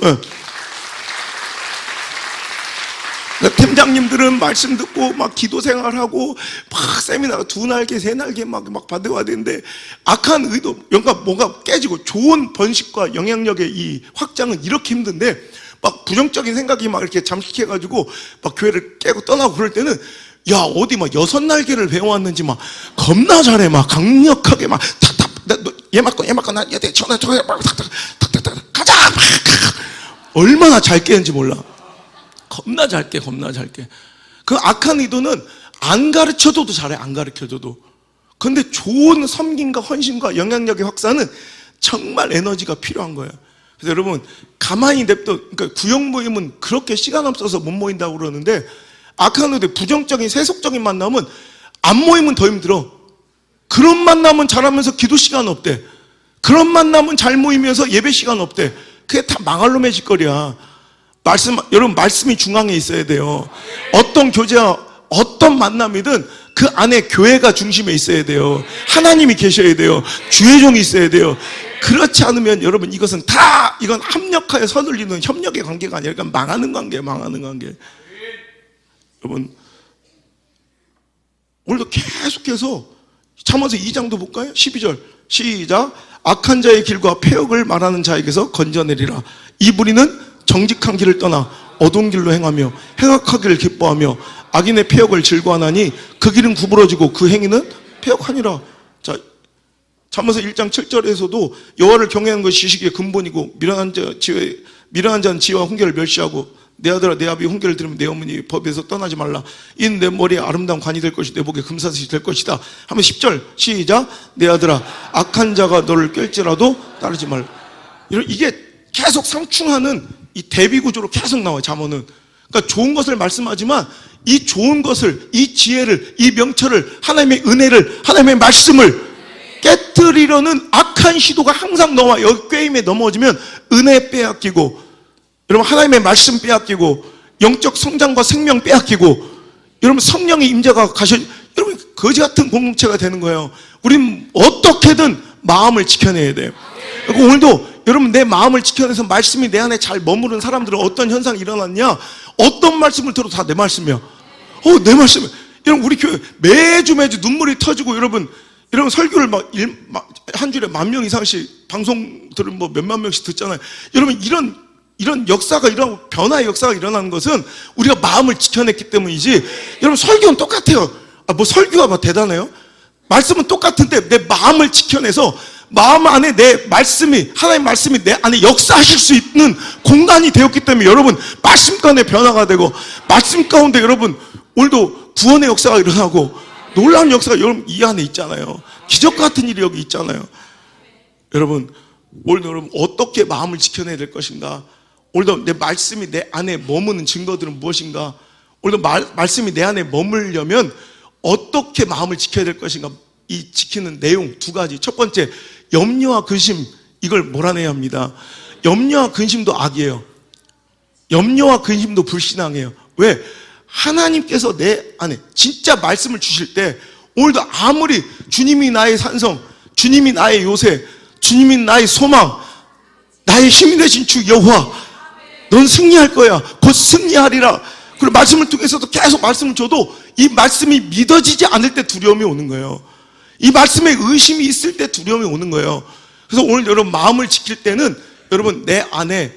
팀장님들은 말씀 듣고 막 기도 생활하고 막 세미나 2날개 3날개 막 받아와야 되는데, 악한 의도, 뭔가 깨지고 좋은 번식과 영향력의 이 확장은 이렇게 힘든데, 막 부정적인 생각이 막 이렇게 잠식해가지고 막 교회를 깨고 떠나고 그럴 때는, 야, 어디 막 6날개를 배워왔는지 막 겁나 잘해. 막 강력하게 막 탁탁, 얘 맞고 나 얘 전화 막 탁탁 가자. 막 얼마나 잘 깨는지 몰라. 겁나 잘 깨. 그 악한 의도는 안 가르쳐줘도 잘해. 안 가르쳐줘도. 근데 좋은 섬김과 헌신과 영향력의 확산은 정말 에너지가 필요한 거예요. 그래서 여러분, 가만히 냅둬. 그러니까 구역 모임은 그렇게 시간 없어서 못 모인다고 그러는데, 악한 의도, 부정적인 세속적인 만남은 안 모이면 더 힘들어. 그런 만남은 잘하면서 기도 시간 없대. 그런 만남은 잘 모이면서 예배 시간 없대. 그게 다 망할 놈의 짓거리야. 여러분, 말씀이 중앙에 있어야 돼요. 어떤 교제와 어떤 만남이든 그 안에 교회가 중심에 있어야 돼요. 하나님이 계셔야 돼요. 주의 종이 있어야 돼요. 그렇지 않으면 여러분 이것은 다 이건 합력하여 서둘리는 협력의 관계가 아니라 그러니까 망하는 관계예요. 망하는 관계. 여러분 오늘도 계속해서 잠언서 2장도 볼까요? 12절 시작. 악한 자의 길과 패역을 말하는 자에게서 건져내리라. 이 무리는 정직한 길을 떠나 어두운 길로 행하며 행악하기를 기뻐하며 악인의 패역을 즐거워하나니 그 길은 구부러지고 그 행위는 패역하니라. 자, 잠언서 1장 7절에서도 여호와를 경외하는 것이 지식의 근본이고 미련한 자는 지혜와 훈계를 멸시하고 내 아들아 내 아비 훈계를 들으면 내 어머니 법에서 떠나지 말라. 이는 내 머리에 아름다운 관이 될 것이고 내 목에 금사슬이 될 것이다. 하면 10절 시작. 내 아들아 악한 자가 너를 깰지라도 따르지 말라. 이게 계속 상충하는 이 대비 구조로 계속 나와요. 잠언은. 그러니까 좋은 것을 말씀하지만 이 좋은 것을, 이 지혜를, 이 명철을, 하나님의 은혜를, 하나님의 말씀을 깨뜨리려는 악한 시도가 항상 넘어와. 여기 꾀임에 넘어지면 은혜 빼앗기고, 여러분 하나님의 말씀 빼앗기고, 영적 성장과 생명 빼앗기고, 여러분 성령의 임재가 여러분 거지 같은 공동체가 되는 거예요. 우린 어떻게든 마음을 지켜내야 돼요. 그리고 오늘도 여러분 내 마음을 지켜내서 말씀이 내 안에 잘 머무른 사람들은 어떤 현상이 일어났냐? 어떤 말씀을 들어도 다 내 말씀이야. 내 말씀이야. 여러분 우리 교회 매주 눈물이 터지고 여러분 설교를 한 주일에 10,000명 이상씩 방송 들은 몇만 명씩 듣잖아요. 여러분 이런 역사가 일어나고 변화의 역사가 일어나는 것은 우리가 마음을 지켜냈기 때문이지. 여러분 설교는 똑같아요. 설교가 대단해요? 말씀은 똑같은데 내 마음을 지켜내서 마음 안에 내 말씀이, 하나님의 말씀이 내 안에 역사하실 수 있는 공간이 되었기 때문에 여러분 말씀 가운데 변화가 되고, 말씀 가운데 여러분 오늘도 구원의 역사가 일어나고 놀라운 역사가 여러분 이 안에 있잖아요. 기적 같은 일이 여기 있잖아요. 여러분 오늘도 여러분 어떻게 마음을 지켜내야 될 것인가? 오늘도 내 말씀이 내 안에 머무는 증거들은 무엇인가? 오늘도 말씀이 내 안에 머물려면 어떻게 마음을 지켜야 될 것인가? 이 지키는 내용 2가지. 첫 번째, 염려와 근심, 이걸 몰아내야 합니다. 염려와 근심도 악이에요. 염려와 근심도 불신앙이에요. 왜? 하나님께서 내 안에 진짜 말씀을 주실 때 오늘도 아무리 주님이 나의 산성, 주님이 나의 요새, 주님이 나의 소망, 나의 힘이 되신 주 여호와, 넌 승리할 거야. 곧 승리하리라. 그리고 말씀을 통해서도 계속 말씀을 줘도 이 말씀이 믿어지지 않을 때 두려움이 오는 거예요. 이 말씀에 의심이 있을 때 두려움이 오는 거예요. 그래서 오늘 여러분 마음을 지킬 때는 여러분 내 안에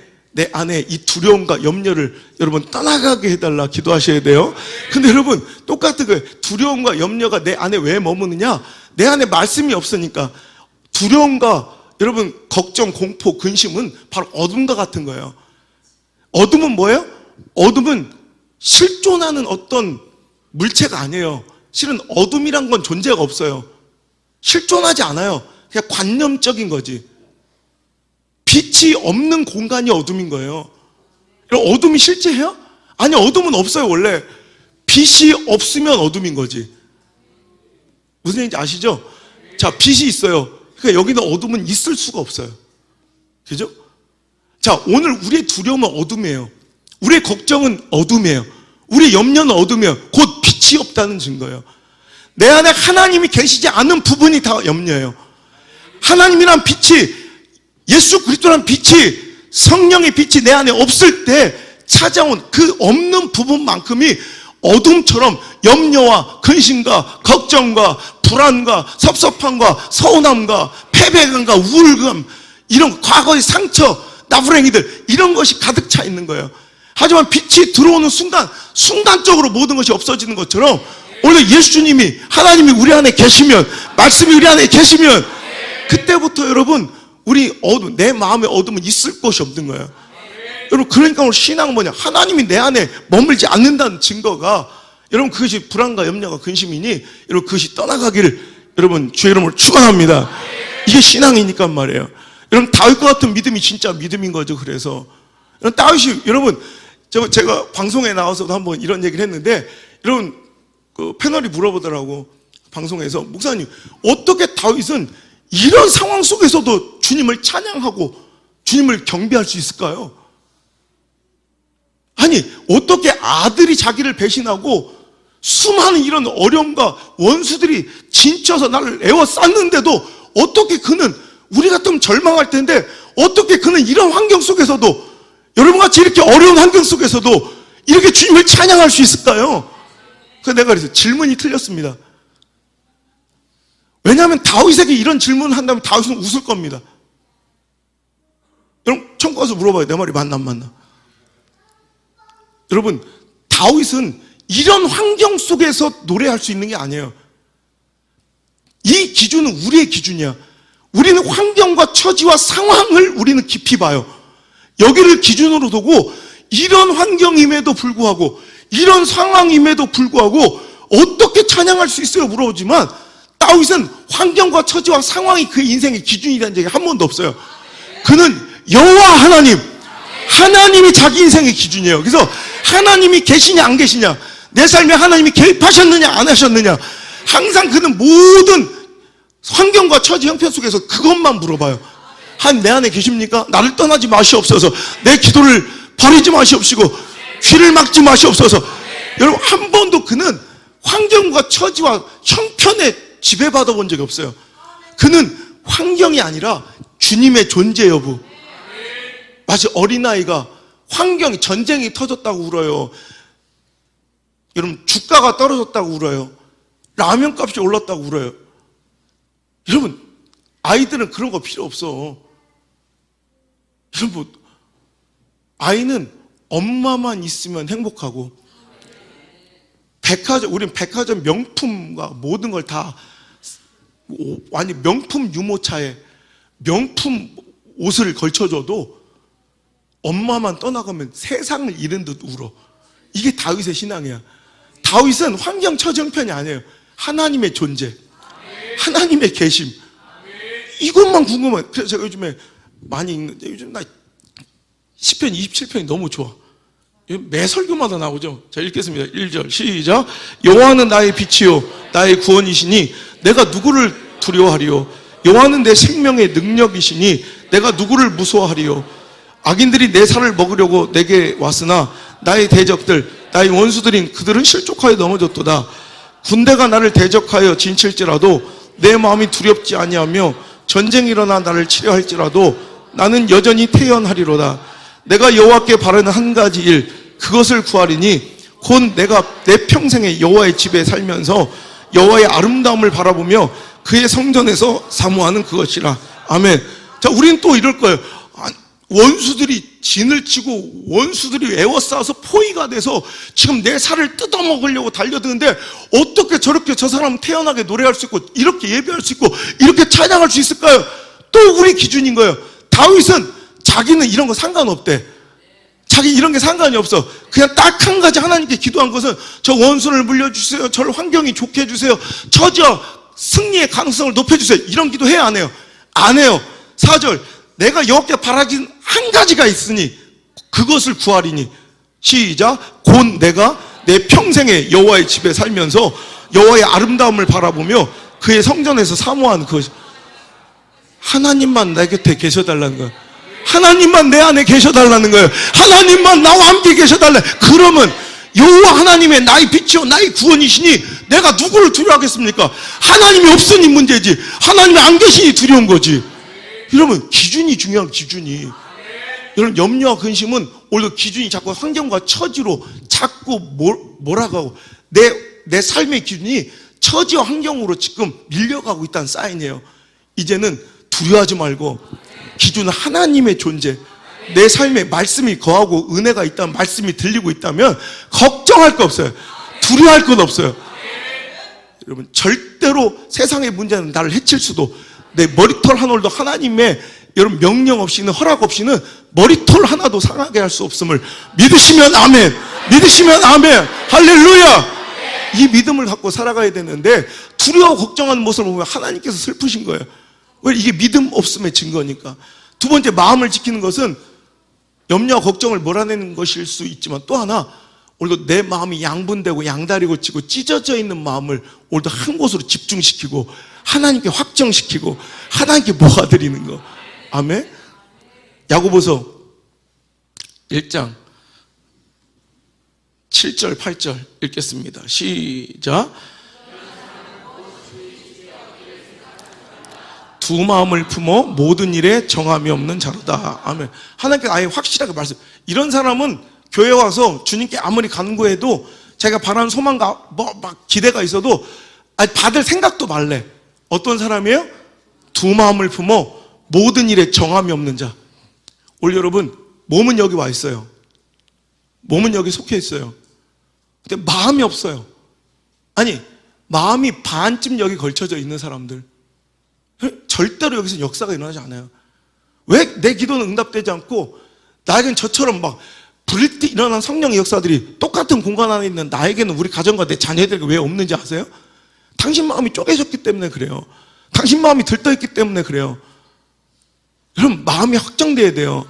이 두려움과 염려를 여러분 떠나가게 해달라 기도하셔야 돼요. 근데 여러분 똑같은 거예요. 두려움과 염려가 내 안에 왜 머무느냐? 내 안에 말씀이 없으니까. 두려움과 여러분 걱정, 공포, 근심은 바로 어둠과 같은 거예요. 어둠은 뭐예요? 어둠은 실존하는 어떤 물체가 아니에요. 실은 어둠이란 건 존재가 없어요. 실존하지 않아요. 그냥 관념적인 거지. 빛이 없는 공간이 어둠인 거예요. 어둠이 실제해요? 아니, 어둠은 없어요. 원래 빛이 없으면 어둠인 거지. 무슨 얘기인지 아시죠? 자, 빛이 있어요. 그러니까 여기는 어둠은 있을 수가 없어요. 그죠? 자, 오늘 우리의 두려움은 어둠이에요. 우리의 걱정은 어둠이에요. 우리의 염려는 어둠이에요. 곧 빛이 없다는 증거예요. 내 안에 하나님이 계시지 않은 부분이 다 염려예요. 하나님이란 빛이, 예수 그리스도란 빛이, 성령의 빛이 내 안에 없을 때 찾아온 그 없는 부분만큼이 어둠처럼 염려와 근심과 걱정과 불안과 섭섭함과 서운함과 패배감과 우울감, 이런 과거의 상처, 나부랭이들, 이런 것이 가득 차 있는 거예요. 하지만 빛이 들어오는 순간적으로 모든 것이 없어지는 것처럼 오늘 예수님이, 하나님이 우리 안에 계시면, 말씀이 우리 안에 계시면 그때부터 여러분 우리 내 마음의 어둠은 있을 곳이 없는 거예요. 여러분 그러니까 오늘 신앙은 뭐냐? 하나님이 내 안에 머물지 않는다는 증거가, 여러분 그것이 불안과 염려가 근심이니 여러분 그것이 떠나가기를 여러분 주의 이름으로 축원합니다. 이게 신앙이니까 말이에요. 여러분 다윗과 같은 믿음이 진짜 믿음인 거죠. 그래서 여러분 다윗이, 여러분 제가 방송에 나와서도 한번 이런 얘기를 했는데, 여러분 그 패널이 물어보더라고, 방송에서. 목사님, 어떻게 다윗은 이런 상황 속에서도 주님을 찬양하고 주님을 경배할 수 있을까요? 아니, 어떻게 아들이 자기를 배신하고 수많은 이런 어려움과 원수들이 진쳐서 나를 에워쌌는데도 어떻게 그는, 우리 같으면 절망할 텐데 어떻게 그는 이런 환경 속에서도, 여러분같이 이렇게 어려운 환경 속에서도 이렇게 주님을 찬양할 수 있을까요? 그래서 내가 그래서 질문이 틀렸습니다. 왜냐하면 다윗에게 이런 질문을 한다면 다윗은 웃을 겁니다. 여러분 천국 가서 물어봐요. 내 말이 맞나 안 맞나? 여러분 다윗은 이런 환경 속에서 노래할 수 있는 게 아니에요. 이 기준은 우리의 기준이야. 우리는 환경과 처지와 상황을 우리는 깊이 봐요. 여기를 기준으로 두고 이런 환경임에도 불구하고, 이런 상황임에도 불구하고 어떻게 찬양할 수 있어요? 물어보지만 다윗은 환경과 처지와 상황이 그 인생의 기준이라는 적이 한 번도 없어요. 그는 여호와 하나님, 하나님이 자기 인생의 기준이에요. 그래서 하나님이 계시냐 안 계시냐, 내 삶에 하나님이 개입하셨느냐 안 하셨느냐, 항상 그는 모든 환경과 처지 형편 속에서 그것만 물어봐요. 한 내 안에 계십니까? 나를 떠나지 마시옵소서. 내 기도를 버리지 마시옵시고 귀를 막지 마시옵소서. 여러분 한 번도 그는 환경과 처지와 형편에 지배받아 본 적이 없어요. 그는 환경이 아니라 주님의 존재 여부. 마치 어린아이가 환경이, 전쟁이 터졌다고 울어요. 여러분 주가가 떨어졌다고 울어요. 라면 값이 올랐다고 울어요. 여러분 아이들은 그런 거 필요 없어. 여러분 아이는 엄마만 있으면 행복하고, 백화점, 우리는 백화점 명품과 모든 걸 다 완전 명품 유모차에 명품 옷을 걸쳐줘도 엄마만 떠나가면 세상을 잃은 듯 울어. 이게 다윗의 신앙이야. 다윗은 환경 처지 형편이 아니에요. 하나님의 존재, 하나님의 계심, 이것만 궁금해. 그래서 제가 요즘에 많이 읽는데, 요즘 나 시편 27편이 너무 좋아. 매 설교마다 나오죠. 자, 읽겠습니다. 1절 시작. 여호와는 나의 빛이요 나의 구원이시니 내가 누구를 두려워하리요. 여호와는 내 생명의 능력이시니 내가 누구를 무서워하리요. 악인들이 내 살을 먹으려고 내게 왔으나 나의 대적들, 나의 원수들인 그들은 실족하여 넘어졌도다. 군대가 나를 대적하여 진칠지라도 내 마음이 두렵지 아니하며 전쟁이 일어나 나를 치려 할지라도 나는 여전히 태연하리로다. 내가 여호와께 바라는 한 가지 일, 그것을 구하리니 곧 내가 내 평생에 여호와의 집에 살면서 여호와의 아름다움을 바라보며 그의 성전에서 사모하는 그것이라. 아멘. 자, 우리는 또 이럴 거예요. 원수들이 진을 치고 원수들이 에워싸서 포위가 돼서 지금 내 살을 뜯어먹으려고 달려드는데 어떻게 저렇게 저 사람은 태연하게 노래할 수 있고 이렇게 예배할 수 있고 이렇게 찬양할 수 있을까요? 또 우리 기준인 거예요. 다윗은 자기는 이런 거 상관없대. 자기 이런 게 상관이 없어. 그냥 딱 한 가지 하나님께 기도한 것은 저 원수를 물려주세요, 저를 환경이 좋게 해주세요, 처지와 승리의 가능성을 높여주세요. 이런 기도 해야 안 해요? 안 해요. 4절 내가 여호와께 바라진 한 가지가 있으니 그것을 구하리니 시작. 곧 내가 내 평생에 여호와의 집에 살면서 여호와의 아름다움을 바라보며 그의 성전에서 사모하는 그것. 하나님만 내 곁에 계셔달라는 거예요. 하나님만 내 안에 계셔달라는 거예요. 하나님만 나와 함께 계셔달라. 그러면 여호와 하나님의 나의 빛이요 나의 구원이시니 내가 누구를 두려워하겠습니까? 하나님이 없으니 문제지, 하나님이 안 계시니 두려운 거지. 여러분 기준이 중요한, 기준이. 여러분 염려와 근심은 오히려 기준이 자꾸 환경과 처지로 자꾸 몰아가고 내 삶의 기준이 처지와 환경으로 지금 밀려가고 있다는 사인이에요. 이제는 두려워하지 말고 기준은 하나님의 존재, 내 삶에 말씀이 거하고 은혜가 있다면, 말씀이 들리고 있다면 걱정할 거 없어요. 두려워할 건 없어요. 여러분 절대로 세상의 문제는 나를 해칠 수도, 내 머리털 한 올도 하나님의 여러분 명령 없이는, 허락 없이는 머리털 하나도 상하게 할 수 없음을 믿으시면 아멘, 믿으시면 아멘, 할렐루야. 이 믿음을 갖고 살아가야 되는데 두려워 걱정하는 모습을 보면 하나님께서 슬프신 거예요. 왜? 이게 믿음 없음의 증거니까. 두 번째, 마음을 지키는 것은 염려와 걱정을 몰아내는 것일 수 있지만 또 하나, 오늘도 내 마음이 양분되고 양다리고 치고 찢어져 있는 마음을 오늘도 한 곳으로 집중시키고 하나님께 확정시키고 하나님께 모아드리는 거. 아멘. 야고보서 1장 7절, 8절 읽겠습니다. 시작. 두 마음을 품어 모든 일에 정함이 없는 자로다. 아멘. 하나님께 아예 확실하게 말씀. 이런 사람은 교회 와서 주님께 아무리 간구해도 자기가 바라는 소망과 막 기대가 있어도 받을 생각도 말래. 어떤 사람이에요? 두 마음을 품어 모든 일에 정함이 없는 자. 올 여러분, 몸은 여기 와 있어요. 몸은 여기 속해 있어요. 근데 마음이 없어요. 아니, 마음이 반쯤 여기 걸쳐져 있는 사람들, 절대로 여기서 역사가 일어나지 않아요. 왜 내 기도는 응답되지 않고 나에겐 저처럼 막 불일 때 일어난 성령의 역사들이 똑같은 공간 안에 있는 나에게는, 우리 가정과 내 자녀에게 왜 없는지 아세요? 당신 마음이 쪼개졌기 때문에 그래요. 당신 마음이 들떠있기 때문에 그래요. 여러분, 마음이 확정돼야 돼요.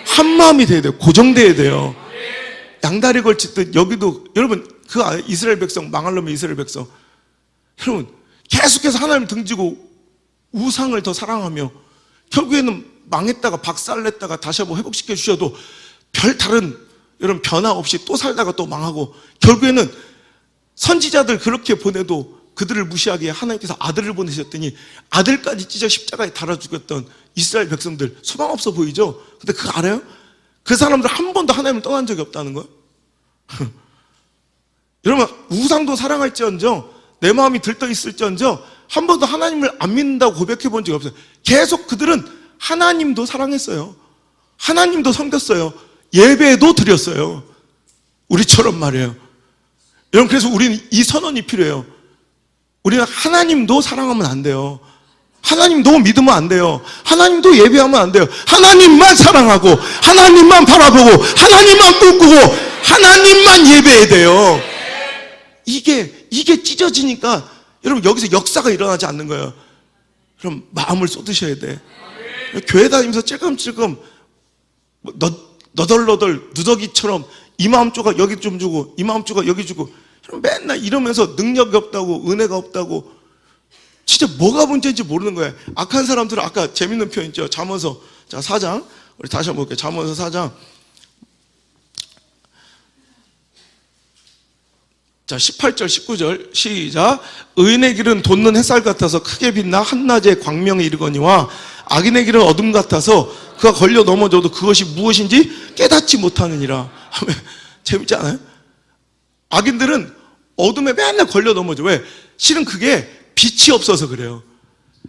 한 마음이 돼야 돼요. 고정돼야 돼요. 양다리 걸치듯 여기도, 여러분, 이스라엘 백성, 망할 놈의 이스라엘 백성, 여러분 계속해서 하나님 등지고 우상을 더 사랑하며 결국에는 망했다가 박살냈다가 다시 한번 회복시켜 주셔도 별 다른 여러분 변화 없이 또 살다가 또 망하고, 결국에는 선지자들 그렇게 보내도 그들을 무시하기에 하나님께서 아들을 보내셨더니 아들까지 찢어 십자가에 달아 죽였던 이스라엘 백성들, 소망 없어 보이죠? 근데 그거 알아요? 그 사람들 한 번도 하나님을 떠난 적이 없다는 거예요. 여러분, 우상도 사랑할지언정 내 마음이 들떠 있을지언정 한 번도 하나님을 안 믿는다고 고백해 본 적이 없어요. 계속 그들은 하나님도 사랑했어요. 하나님도 섬겼어요. 예배도 드렸어요. 우리처럼 말이에요. 여러분, 그래서 우리는 이 선언이 필요해요. 우리는 하나님도 사랑하면 안 돼요. 하나님도 믿으면 안 돼요. 하나님도 예배하면 안 돼요. 하나님만 사랑하고 하나님만 바라보고 하나님만 꿈꾸고 하나님만 예배해야 돼요. 이게 찢어지니까 여러분 여기서 역사가 일어나지 않는 거예요. 그럼 마음을 쏟으셔야 돼. 교회 다니면서 찔끔찔끔 너덜너덜 누더기처럼 이 마음 조각 여기 좀 주고 이 마음 조각 여기 주고 맨날 이러면서 능력이 없다고 은혜가 없다고, 진짜 뭐가 문제인지 모르는 거예요. 악한 사람들은, 아까 재밌는 표현 있죠. 잠언서 4장, 우리 다시 한번 볼게요. 잠언서 4장 18절 19절 시작. 의인의 길은 돋는 햇살 같아서 크게 빛나 한낮에 광명에 이르거니와 악인의 길은 어둠 같아서 그가 걸려 넘어져도 그것이 무엇인지 깨닫지 못하느니라. 재밌지 않아요? 악인들은 어둠에 맨날 걸려 넘어져. 왜? 실은 그게 빛이 없어서 그래요.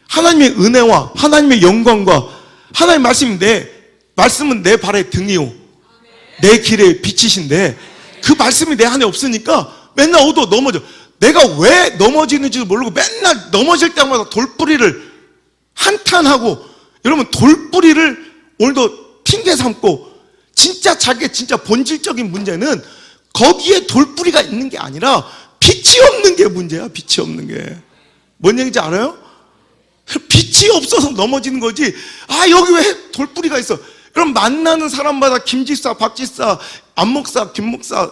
하나님의 은혜와 하나님의 영광과 하나님의 말씀은 내 발의 등이요 내 길의 빛이신데, 그 말씀이 내 안에 없으니까 맨날 넘어져. 내가 왜 넘어지는지도 모르고 맨날 넘어질 때마다 돌뿌리를 한탄하고, 여러분 돌뿌리를 오늘도 핑계 삼고, 진짜 자기의 진짜 본질적인 문제는 거기에 돌뿌리가 있는 게 아니라 빛이 없는 게 문제야. 빛이 없는 게. 뭔 얘기인지 알아요? 빛이 없어서 넘어지는 거지. 여기 왜 돌뿌리가 있어? 그럼 만나는 사람마다 김지사, 박지사, 안목사, 김목사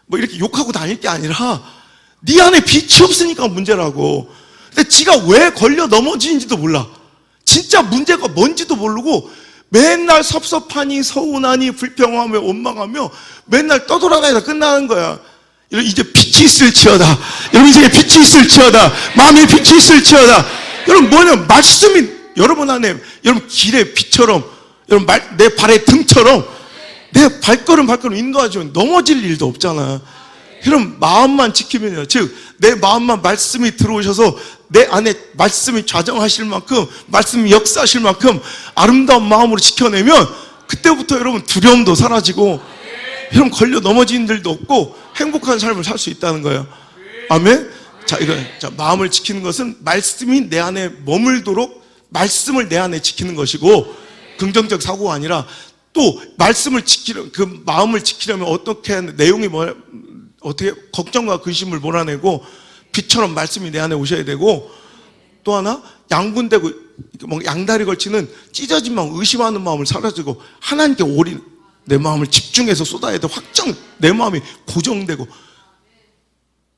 뭐 이렇게 욕하고 다닐 게 아니라 네 안에 빛이 없으니까 문제라고. 근데 지가 왜 걸려 넘어지는지도 몰라. 진짜 문제가 뭔지도 모르고 맨날 섭섭하니 서운하니 불평하며 원망하며 맨날 떠돌아다니다 끝나는 거야. 이제 빛이 있을지어다. 여러분 인생에 빛이 있을지어다. 마음에 빛이 있을지어다. 여러분 말씀이 여러분 안에, 여러분 길의 빛처럼, 여러분 내 발의 등처럼 내 발걸음 인도하시면 넘어질 일도 없잖아. 여러분 마음만 지키면요, 즉 내 마음만 말씀이 들어오셔서 내 안에 말씀이 좌정하실 만큼, 말씀이 역사하실 만큼 아름다운 마음으로 지켜내면 그때부터 여러분 두려움도 사라지고 여러분 걸려 넘어지는 일도 없고 행복한 삶을 살 수 있다는 거예요. 아멘. 마음을 지키는 것은 말씀이 내 안에 머물도록 말씀을 내 안에 지키는 것이고, 긍정적 사고가 아니라 또 말씀을 그 마음을 지키려면 어떻게 내용이 어떻게 걱정과 근심을 몰아내고 빛처럼 말씀이 내 안에 오셔야 되고, 또 하나 양분되고 양다리 걸치는 찢어진 마음, 의심하는 마음을 사라지고 하나님께 올인, 내 마음을 집중해서 쏟아야 돼. 내 마음이 고정되고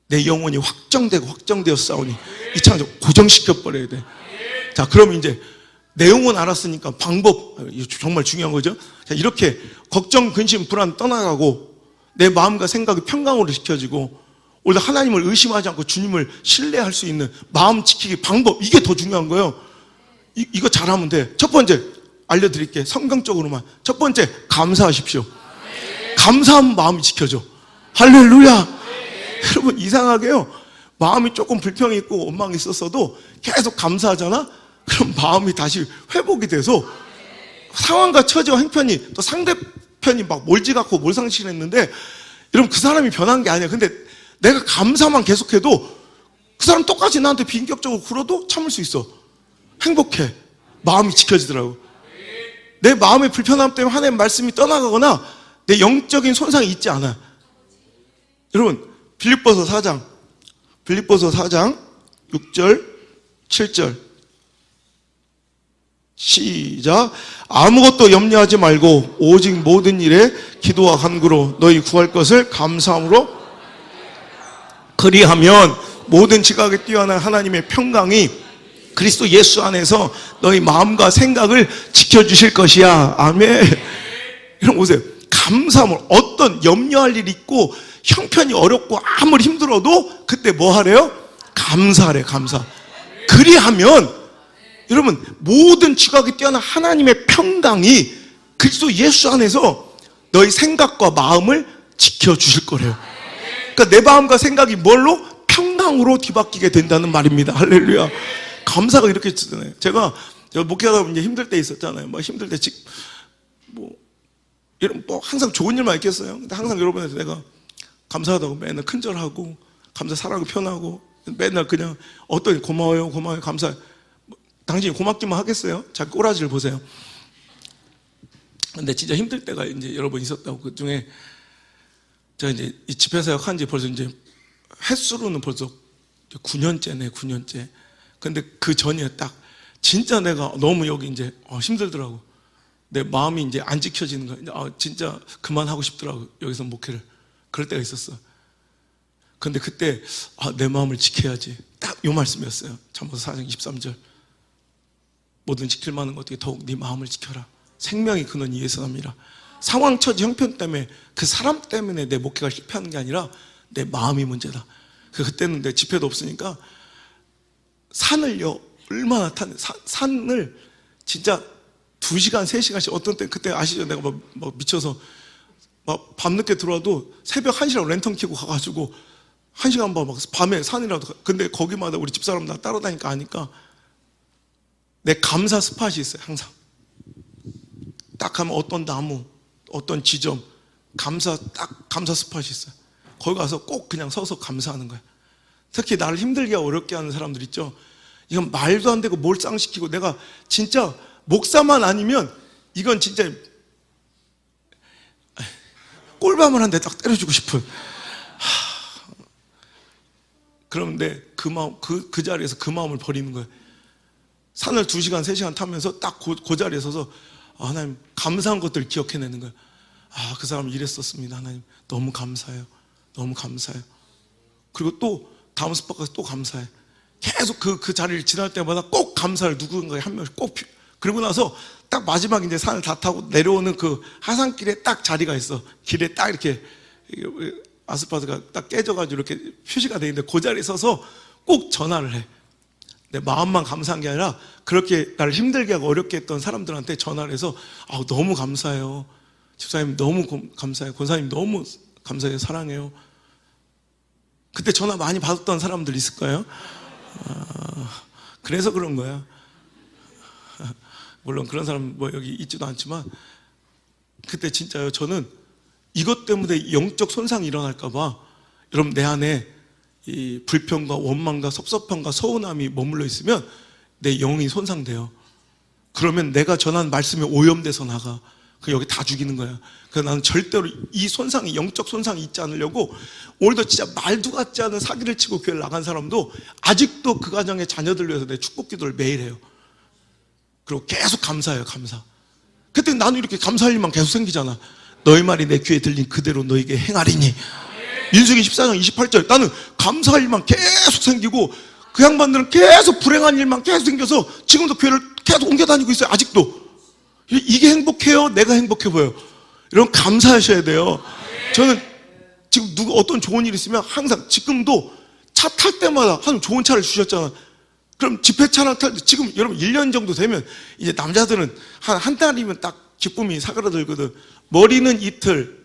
내 영혼이 확정되어 싸우니 이 창조 고정시켜 버려야 돼. 자, 그럼 이제 내용은 알았으니까 방법, 정말 중요한 거죠. 자, 이렇게 걱정, 근심, 불안 떠나가고 내 마음과 생각이 평강으로 지켜지고 오히려 하나님을 의심하지 않고 주님을 신뢰할 수 있는 마음 지키기 방법, 이게 더 중요한 거예요. 이거 잘하면 돼. 첫 번째 알려드릴게. 성경적으로만. 첫 번째, 감사하십시오. 감사하면 마음이 지켜져. 할렐루야. 여러분, 이상하게요, 마음이 조금 불평이 있고 원망이 있었어도 계속 감사하잖아? 그럼 마음이 다시 회복이 돼서 상황과 처지와 행편이, 또 상대편이 막 몰지각고 몰상실했는데, 여러분, 그 사람이 변한 게 아니야. 근데 내가 감사만 계속해도 그 사람 똑같이 나한테 비인격적으로 굴어도 참을 수 있어. 행복해. 마음이 지켜지더라고. 내 마음의 불편함 때문에 하나님의 말씀이 떠나가거나 내 영적인 손상이 있지 않아. 여러분, 빌립보서 4장 6절 7절 시작. 아무것도 염려하지 말고 오직 모든 일에 기도와 간구로 너희 구할 것을 감사함으로, 그리하면 모든 지각에 뛰어난 하나님의 평강이 그리스도 예수 안에서 너희 마음과 생각을 지켜주실 것이야. 아멘. 여러분 보세요. 감사함을, 어떤 염려할 일이 있고 형편이 어렵고 아무리 힘들어도 그때 뭐 하래요? 감사하래. 감사. 그리하면 여러분, 모든 지각이 뛰어난 하나님의 평강이 그리스도 예수 안에서 너희 생각과 마음을 지켜주실 거래요. 그러니까 내 마음과 생각이 뭘로? 평강으로 뒤바뀌게 된다는 말입니다. 할렐루야. 감사가 이렇게 쓰잖아요. 제가 목회하다 보면 힘들 때 있었잖아요. 뭐 힘들 때 이런 항상 좋은 일만 있겠어요. 근데 항상 여러분한테 내가 감사하다고 맨날 큰절하고 감사 사랑을 표현하고 맨날 그냥 어떤 고마워요, 감사해요. 당신이 고맙기만 하겠어요? 자기 꼬라지를 보세요. 근데 진짜 힘들 때가 이제 여러 번 있었다고. 그 중에 제가 이제 이 집회사역 한 지 벌써 이제 횟수로는 벌써 9년째네, 9년째. 근데 그 전에 딱 진짜 내가 너무 여기 이제 힘들더라고. 내 마음이 이제 안 지켜지는 거야. 진짜 그만하고 싶더라고. 여기서 목회를. 그럴 때가 있었어. 근데 그때 내 마음을 지켜야지. 딱 요 말씀이었어요. 잠언서 4장 23절. 뭐든 지킬 만한 것 어떻게 더욱 네 마음을 지켜라. 생명이 근원이 이에서 납니다. 상황, 처지, 형편 때문에, 그 사람 때문에 내 목회가 실패하는 게 아니라 내 마음이 문제다. 그때는 내 집회도 없으니까 산을요, 얼마나 산을 진짜 2시간, 3시간씩, 어떤 때 그때 아시죠? 내가 막 미쳐서 막 밤늦게 들어와도 새벽 1시라고 랜턴 켜고 가가지고 1시간 반 막 밤에 산이라도. 근데 거기마다 우리 집사람 나 따라다니까 아니까 내 감사 스팟이 있어요. 항상 딱 가면 어떤 나무, 어떤 지점, 감사 스팟이 있어요. 거기 가서 꼭 그냥 서서 감사하는 거예요. 특히 나를 힘들게 어렵게 하는 사람들 있죠. 이건 말도 안 되고 몰상시키고, 내가 진짜 목사만 아니면 이건 진짜 꼴밤을 한 대 딱 때려주고 싶은. 그런데 그 마음, 그 자리에서 그 마음을 버리는 거예요. 산을 2시간, 3시간 타면서 딱 그 자리에 서서 하나님, 감사한 것들을 기억해내는 거예요. 그 사람 이랬었습니다. 하나님, 너무 감사해요. 너무 감사해요. 그리고 또 다음 스팟 가서 또 감사해. 계속 그 자리를 지날 때마다 꼭 감사를 누군가에 한 명씩 꼭. 그리고 나서 딱 마지막 이제 산을 다 타고 내려오는 그 하산길에 딱 자리가 있어. 길에 딱 이렇게 아스팔트가 딱 깨져가지고 이렇게 표시가 돼 있는데 그 자리에 서서 꼭 전화를 해. 내 마음만 감사한 게 아니라 그렇게 나를 힘들게 하고 어렵게 했던 사람들한테 전화를 해서 너무 감사해요. 집사님 너무 감사해요. 권사님 너무 감사해요. 사랑해요. 그때 전화 많이 받았던 사람들 있을 거예요. 그래서 그런 거야. 물론 그런 사람 뭐 여기 있지도 않지만, 그때 진짜요. 저는 이것 때문에 영적 손상이 일어날까 봐, 여러분 내 안에 이 불평과 원망과 섭섭함과 서운함이 머물러 있으면 내 영이 손상돼요. 그러면 내가 전한 말씀이 오염돼서 나가. 그 여기 다 죽이는 거야. 그래서 나는 절대로 이 손상이, 영적 손상이 있지 않으려고, 오늘도 진짜 말도 같지 않은 사기를 치고 교회를 나간 사람도 아직도 그 가정의 자녀들 위해서 내 축복 기도를 매일 해요. 그리고 계속 감사해요. 감사. 그때 나는 이렇게 감사할 일만 계속 생기잖아. 너희 말이 내 귀에 들린 그대로 너에게 행하리니. 민수기 14장 28절. 나는 감사할 일만 계속 생기고, 그 양반들은 계속 불행한 일만 계속 생겨서 지금도 교회를 계속 옮겨 다니고 있어요. 아직도. 이게 행복해요? 내가 행복해 보여요? 여러분 감사하셔야 돼요. 저는 지금 누구 어떤 좋은 일 있으면 항상 지금도 차 탈 때마다 한 좋은 차를 주셨잖아. 그럼 집회차랑 탈 때 지금 여러분 1년 정도 되면 이제 남자들은 한 달이면 딱 기쁨이 사그라들거든. 머리는 이틀,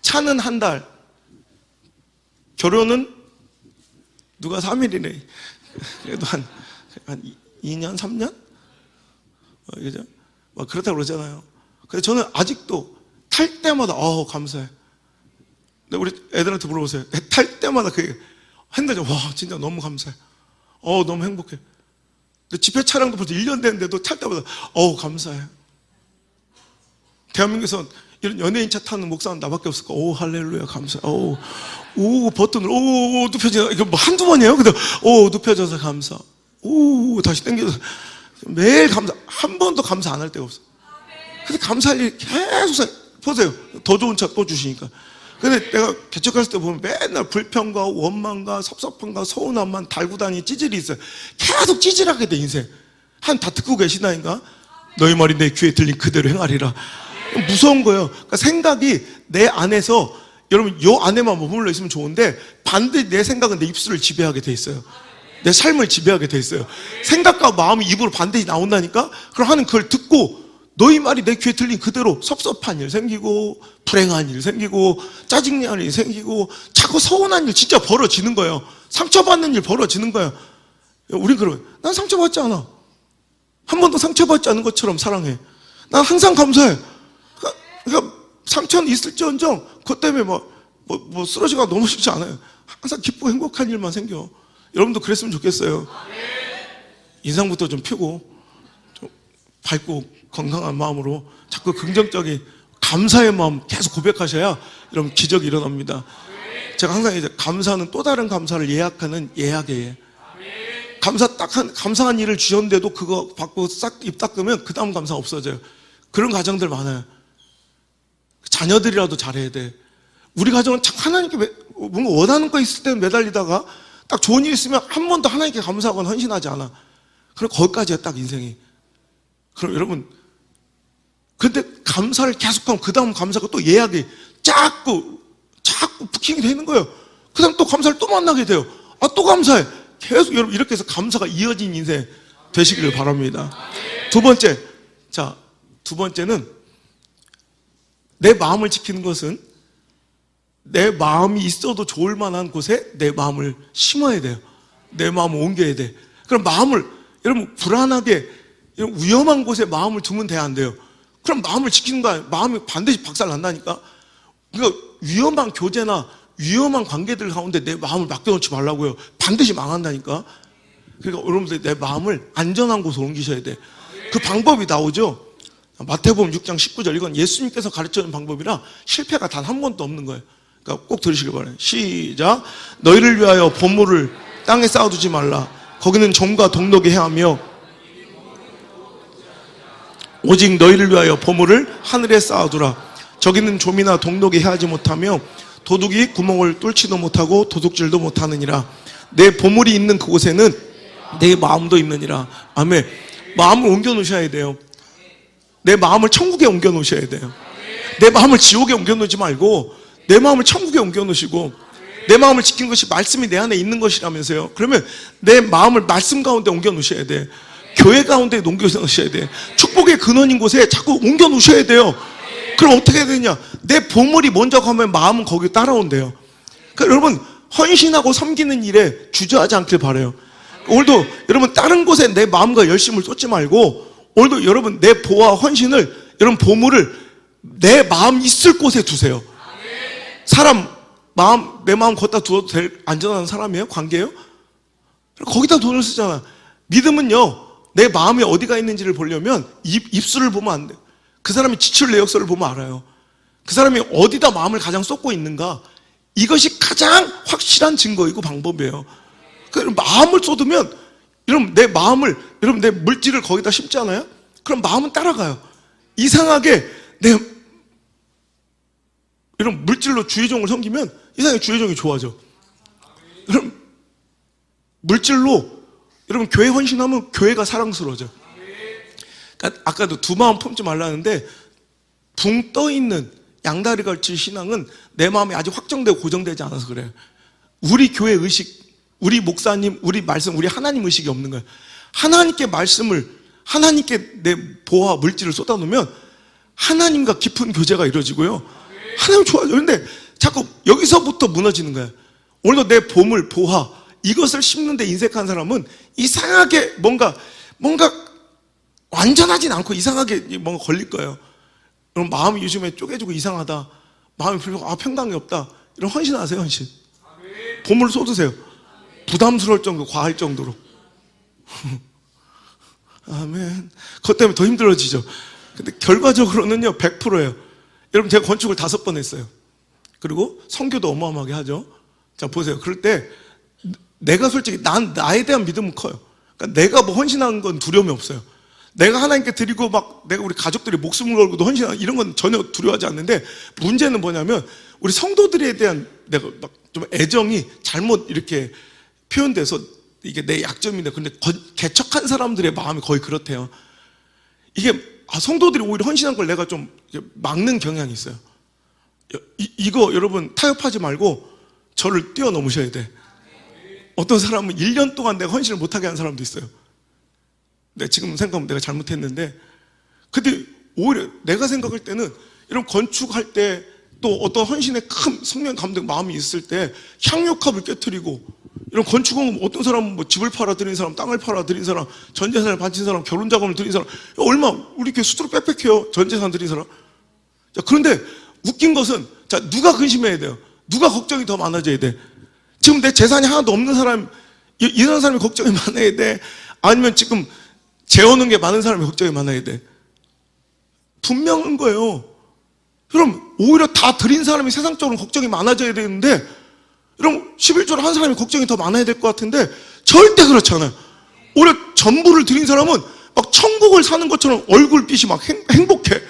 차는 한 달, 결혼은 누가 3일이네. 그래도 한 2년, 3년? 그죠? 막 그렇다고 그러잖아요. 근데 저는 아직도 탈 때마다, 감사해. 근데 우리 애들한테 물어보세요. 탈 때마다 그게 한다죠. 와, 진짜 너무 감사해. 너무 행복해. 근데 집회 촬영도 벌써 1년 됐는데도 탈 때마다, 감사해. 대한민국에서 이런 연예인 차 타는 목사는 나밖에 없을 거야. 할렐루야, 감사해. 버튼을, 눕혀져. 이거 뭐 한두 번이에요? 근데, 눕혀져서 감사. 다시 당겨서. 매일 감사. 한 번도 감사 안 할 때가 없어. 근데 감사할 일이 계속, 보세요. 더 좋은 차 또 주시니까. 근데 내가 개척했을 때 보면 맨날 불평과 원망과 섭섭함과 서운함만 달고 다니는 찌질이 있어요. 계속 찌질하게 돼, 인생. 다 듣고 계시나인가? 너희 말이 내 귀에 들린 그대로 행하리라. 무서운 거예요. 그러니까 생각이 내 안에서, 여러분, 요 안에만 머물러 있으면 좋은데, 반드시 내 생각은 내 입술을 지배하게 돼 있어요. 내 삶을 지배하게 돼 있어요. 생각과 마음이 입으로 반드시 나온다니까? 그럼 하는 그걸 듣고, 너희 말이 내 귀에 들린 그대로 섭섭한 일 생기고, 불행한 일 생기고, 짜증나는 일 생기고, 자꾸 서운한 일 진짜 벌어지는 거예요. 상처받는 일 벌어지는 거예요. 우린 그러면, 난 상처받지 않아. 한 번도 상처받지 않은 것처럼 사랑해. 난 항상 감사해. 그러니까 상처는 있을지언정 그것 때문에 쓰러지가 너무 쉽지 않아요. 항상 기쁘고 행복한 일만 생겨. 여러분도 그랬으면 좋겠어요. 인상부터 좀 펴고 좀 밝고 건강한 마음으로 자꾸 긍정적인 감사의 마음 계속 고백하셔야 여러분 기적이 일어납니다. 제가 항상 이제 감사는 또 다른 감사를 예약하는 예약이에요. 감사한 일을 주셨는데도 그거 받고 싹 입 닦으면 그 다음 감사 없어져요. 그런 가정들 많아요. 자녀들이라도 잘해야 돼. 우리 가정은 참 하나님께 뭔가 원하는 거 있을 때는 매달리다가 딱 좋은 일 있으면 한 번도 하나님께 감사하거나 헌신하지 않아. 그럼 거기까지야 딱 인생이. 그럼 여러분, 근데 감사를 계속하면 그 다음 감사가 또 예약이 자꾸 부킹이 되는 거예요. 그 다음 또 감사를 또 만나게 돼요. 또 감사해. 계속 여러분 이렇게 해서 감사가 이어진 인생 되시기를 바랍니다. 두 번째는 내 마음을 지키는 것은 내 마음이 있어도 좋을 만한 곳에 내 마음을 심어야 돼요. 내 마음을 옮겨야 돼. 그럼 마음을, 여러분, 불안하게, 위험한 곳에 마음을 두면 돼야 안 돼요. 그럼 마음을 지키는 거야. 마음이 반드시 박살 난다니까? 그러니까 위험한 교제나 위험한 관계들 가운데 내 마음을 맡겨놓지 말라고요. 반드시 망한다니까? 그러니까 여러분들 내 마음을 안전한 곳으로 옮기셔야 돼. 그 방법이 나오죠? 마태복음 6장 19절. 이건 예수님께서 가르쳐준 방법이라 실패가 단 한 번도 없는 거예요. 그러니까 꼭 들으시길 바라요. 시작. 너희를 위하여 보물을 땅에 쌓아두지 말라. 거기는 종과 동록이 해하며 오직 너희를 위하여 보물을 하늘에 쌓아두라. 저기는 좀이나 동록이 해하지 못하며 도둑이 구멍을 뚫지도 못하고 도둑질도 못하느니라. 내 보물이 있는 그곳에는 내 마음도 있느니라. 아멘. 마음을 옮겨 놓으셔야 돼요. 내 마음을 천국에 옮겨 놓으셔야 돼요. 내 마음을 지옥에 옮겨 놓지 말고 내 마음을 천국에 옮겨 놓으시고, 내 마음을 지킨 것이 말씀이 내 안에 있는 것이라면서요. 그러면 내 마음을 말씀 가운데 옮겨 놓으셔야 돼. 교회 가운데 옮겨 놓으셔야 돼. 축복의 근원인 곳에 자꾸 옮겨 놓으셔야 돼요. 그럼 어떻게 되냐? 내 보물이 먼저 가면 마음은 거기 따라온대요. 그러니까 여러분, 헌신하고 섬기는 일에 주저하지 않길 바라요. 오늘도 여러분 다른 곳에 내 마음과 열심을 쏟지 말고, 오늘도 여러분 내 보와 헌신을, 여러분 보물을 내 마음 있을 곳에 두세요. 내 마음 거기다 두어도 될 안전한 사람이에요? 관계예요? 거기다 돈을 쓰잖아. 믿음은요, 내 마음이 어디가 있는지를 보려면 입술을 보면 안 돼요. 그 사람이 지출 내역서를 보면 알아요. 그 사람이 어디다 마음을 가장 쏟고 있는가, 이것이 가장 확실한 증거이고 방법이에요. 마음을 쏟으면, 여러분 내 물질을 거기다 심잖아요? 그럼 마음은 따라가요. 이상하게 여러분 물질로 주의종을 섬기면 이상하게 주의종이 좋아져. 여러분 물질로 여러분 교회 헌신하면 교회가 사랑스러워져. 그러니까 아까도 두 마음 품지 말라는데 붕 떠 있는 양다리 걸칠 신앙은 내 마음에 아직 확정되고 고정되지 않아서 그래요. 우리 교회 의식, 우리 목사님, 우리 말씀, 우리 하나님 의식이 없는 거예요. 하나님께 말씀을, 하나님께 내 보화 물질을 쏟아놓으면 하나님과 깊은 교제가 이루어지고요, 하나님 좋아져. 그런데 자꾸 여기서부터 무너지는 거예요. 오늘도 내 보물, 보화 이것을 심는데 인색한 사람은 이상하게 뭔가 완전하진 않고 이상하게 뭔가 걸릴 거예요. 그럼 마음이 요즘에 쪼개지고 이상하다, 마음이 불편하고 평강이 없다, 이런 헌신하세요. 헌신. 보물 쏟으세요. 부담스러울 정도, 과할 정도로. 아멘. 그것 때문에 더 힘들어지죠. 근데 결과적으로는요 100%예요. 여러분, 제가 건축을 5번 했어요. 그리고 선교도 어마어마하게 하죠. 자, 보세요. 그럴 때 내가 솔직히 나에 대한 믿음은 커요. 그러니까 내가 뭐 헌신하는 건 두려움이 없어요. 내가 하나님께 드리고 막 내가 우리 가족들이 목숨을 걸고도 헌신하는 이런 건 전혀 두려워하지 않는데, 문제는 뭐냐면 우리 성도들에 대한 내가 막 좀 애정이 잘못 이렇게 표현돼서 이게 내 약점인데, 근데 개척한 사람들의 마음이 거의 그렇대요. 이게 성도들이 오히려 헌신한 걸 내가 좀 막는 경향이 있어요. 이거 여러분 타협하지 말고 저를 뛰어넘으셔야 돼. 어떤 사람은 1년 동안 내가 헌신을 못하게 한 사람도 있어요. 내가 지금 생각하면 내가 잘못했는데, 근데 오히려 내가 생각할 때는 이런 건축할 때 또 어떤 헌신의 큰 성령 감동 마음이 있을 때 향유컵을 깨트리고, 이런 건축은 어떤 사람은 뭐 집을 팔아 드린 사람, 땅을 팔아 드린 사람, 전재산을 바친 사람, 결혼 자금을 드린 사람, 얼마 우리 교회 수두룩 빽빽해요. 전재산 드린 사람. 자, 그런데 웃긴 것은, 자, 누가 근심해야 돼요? 누가 걱정이 더 많아져야 돼? 지금 내 재산이 하나도 없는 사람, 이런 사람이 걱정이 많아야 돼? 아니면 지금 재우는 게 많은 사람이 걱정이 많아야 돼? 분명한 거예요. 그럼 오히려 다 드린 사람이 세상적으로 걱정이 많아져야 되는데, 그럼 11조를 한 사람이 걱정이 더 많아야 될 것 같은데 절대 그렇지 않아요. 오히려 전부를 드린 사람은 막 천국을 사는 것처럼 얼굴빛이 막 행복해.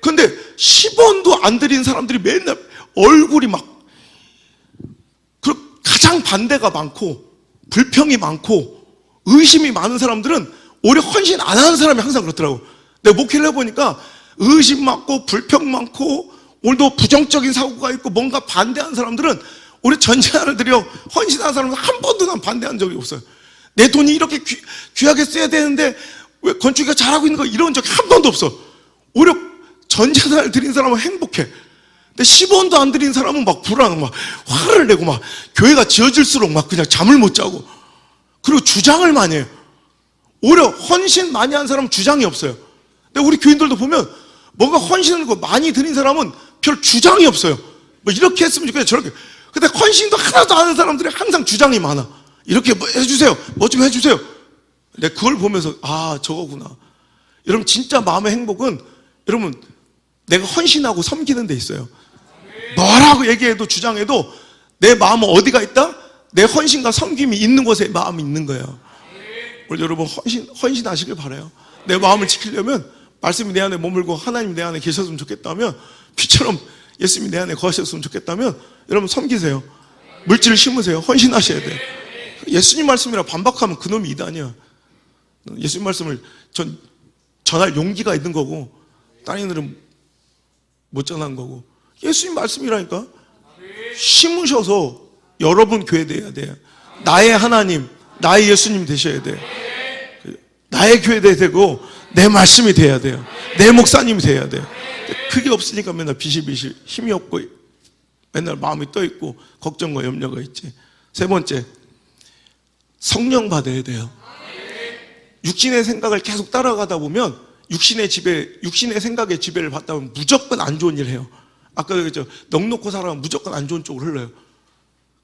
근데 10원도 안 드린 사람들이 맨날 얼굴이 막 가장 반대가 많고 불평이 많고 의심이 많은 사람들은 오히려 헌신 안 하는 사람이 항상 그렇더라고. 내가 목회를 해보니까 의심 많고 불평 많고 오늘도 부정적인 사고가 있고 뭔가 반대하는 사람들은 우리 전재산을 드려 헌신하는 사람은 한 번도 난 반대한 적이 없어요. 내 돈이 이렇게 귀하게 써야 되는데 왜 건축이가 잘하고 있는 거, 이런 적이 한 번도 없어. 오히려 전재산을 드린 사람은 행복해. 근데 10원도 안 드린 사람은 막 불안하고 막 화를 내고 막 교회가 지어질수록 막 그냥 잠을 못 자고, 그리고 주장을 많이 해요. 오히려 헌신 많이 한 사람은 주장이 없어요. 근데 우리 교인들도 보면 뭔가 헌신을 많이 드린 사람은 별 주장이 없어요. 뭐 이렇게 했으면 좋겠다, 저렇게. 근데 헌신도 하나도 안 하는 사람들이 항상 주장이 많아. 이렇게 뭐 해주세요, 뭐 좀 해주세요. 근데 그걸 보면서 저거구나. 여러분, 진짜 마음의 행복은 여러분 내가 헌신하고 섬기는 데 있어요. 뭐라고 얘기해도 주장해도 내 마음은 어디가 있다? 내 헌신과 섬김이 있는 곳에 마음이 있는 거예요. 우리 여러분 헌신하시길 바라요. 내 마음을 지키려면 말씀이 내 안에 머물고 하나님이 내 안에 계셨으면 좋겠다면, 피처럼 예수님이 내 안에 거하셨으면 좋겠다면 여러분 섬기세요. 물질을 심으세요. 헌신하셔야 돼요. 예수님 말씀이라 반박하면 그놈이 이단이야. 예수님 말씀을 전할 용기가 있는 거고 다른 이들은 못 전하는 거고, 예수님 말씀이라니까. 심으셔서 여러분 교회 돼야 돼요. 나의 하나님, 나의 예수님 되셔야 돼요. 나의 교회 돼야 되고 내 말씀이 돼야 돼요. 내 목사님이 돼야 돼요. 그게 없으니까 맨날 비실비실 힘이 없고 맨날 마음이 떠있고 걱정과 염려가 있지. 세 번째, 성령 받아야 돼요. 육신의 생각을 계속 따라가다 보면 육신의 생각에 지배를 받다 보면 무조건 안 좋은 일을 해요. 아까 그랬죠. 넉넉고 살아가면 무조건 안 좋은 쪽으로 흘러요.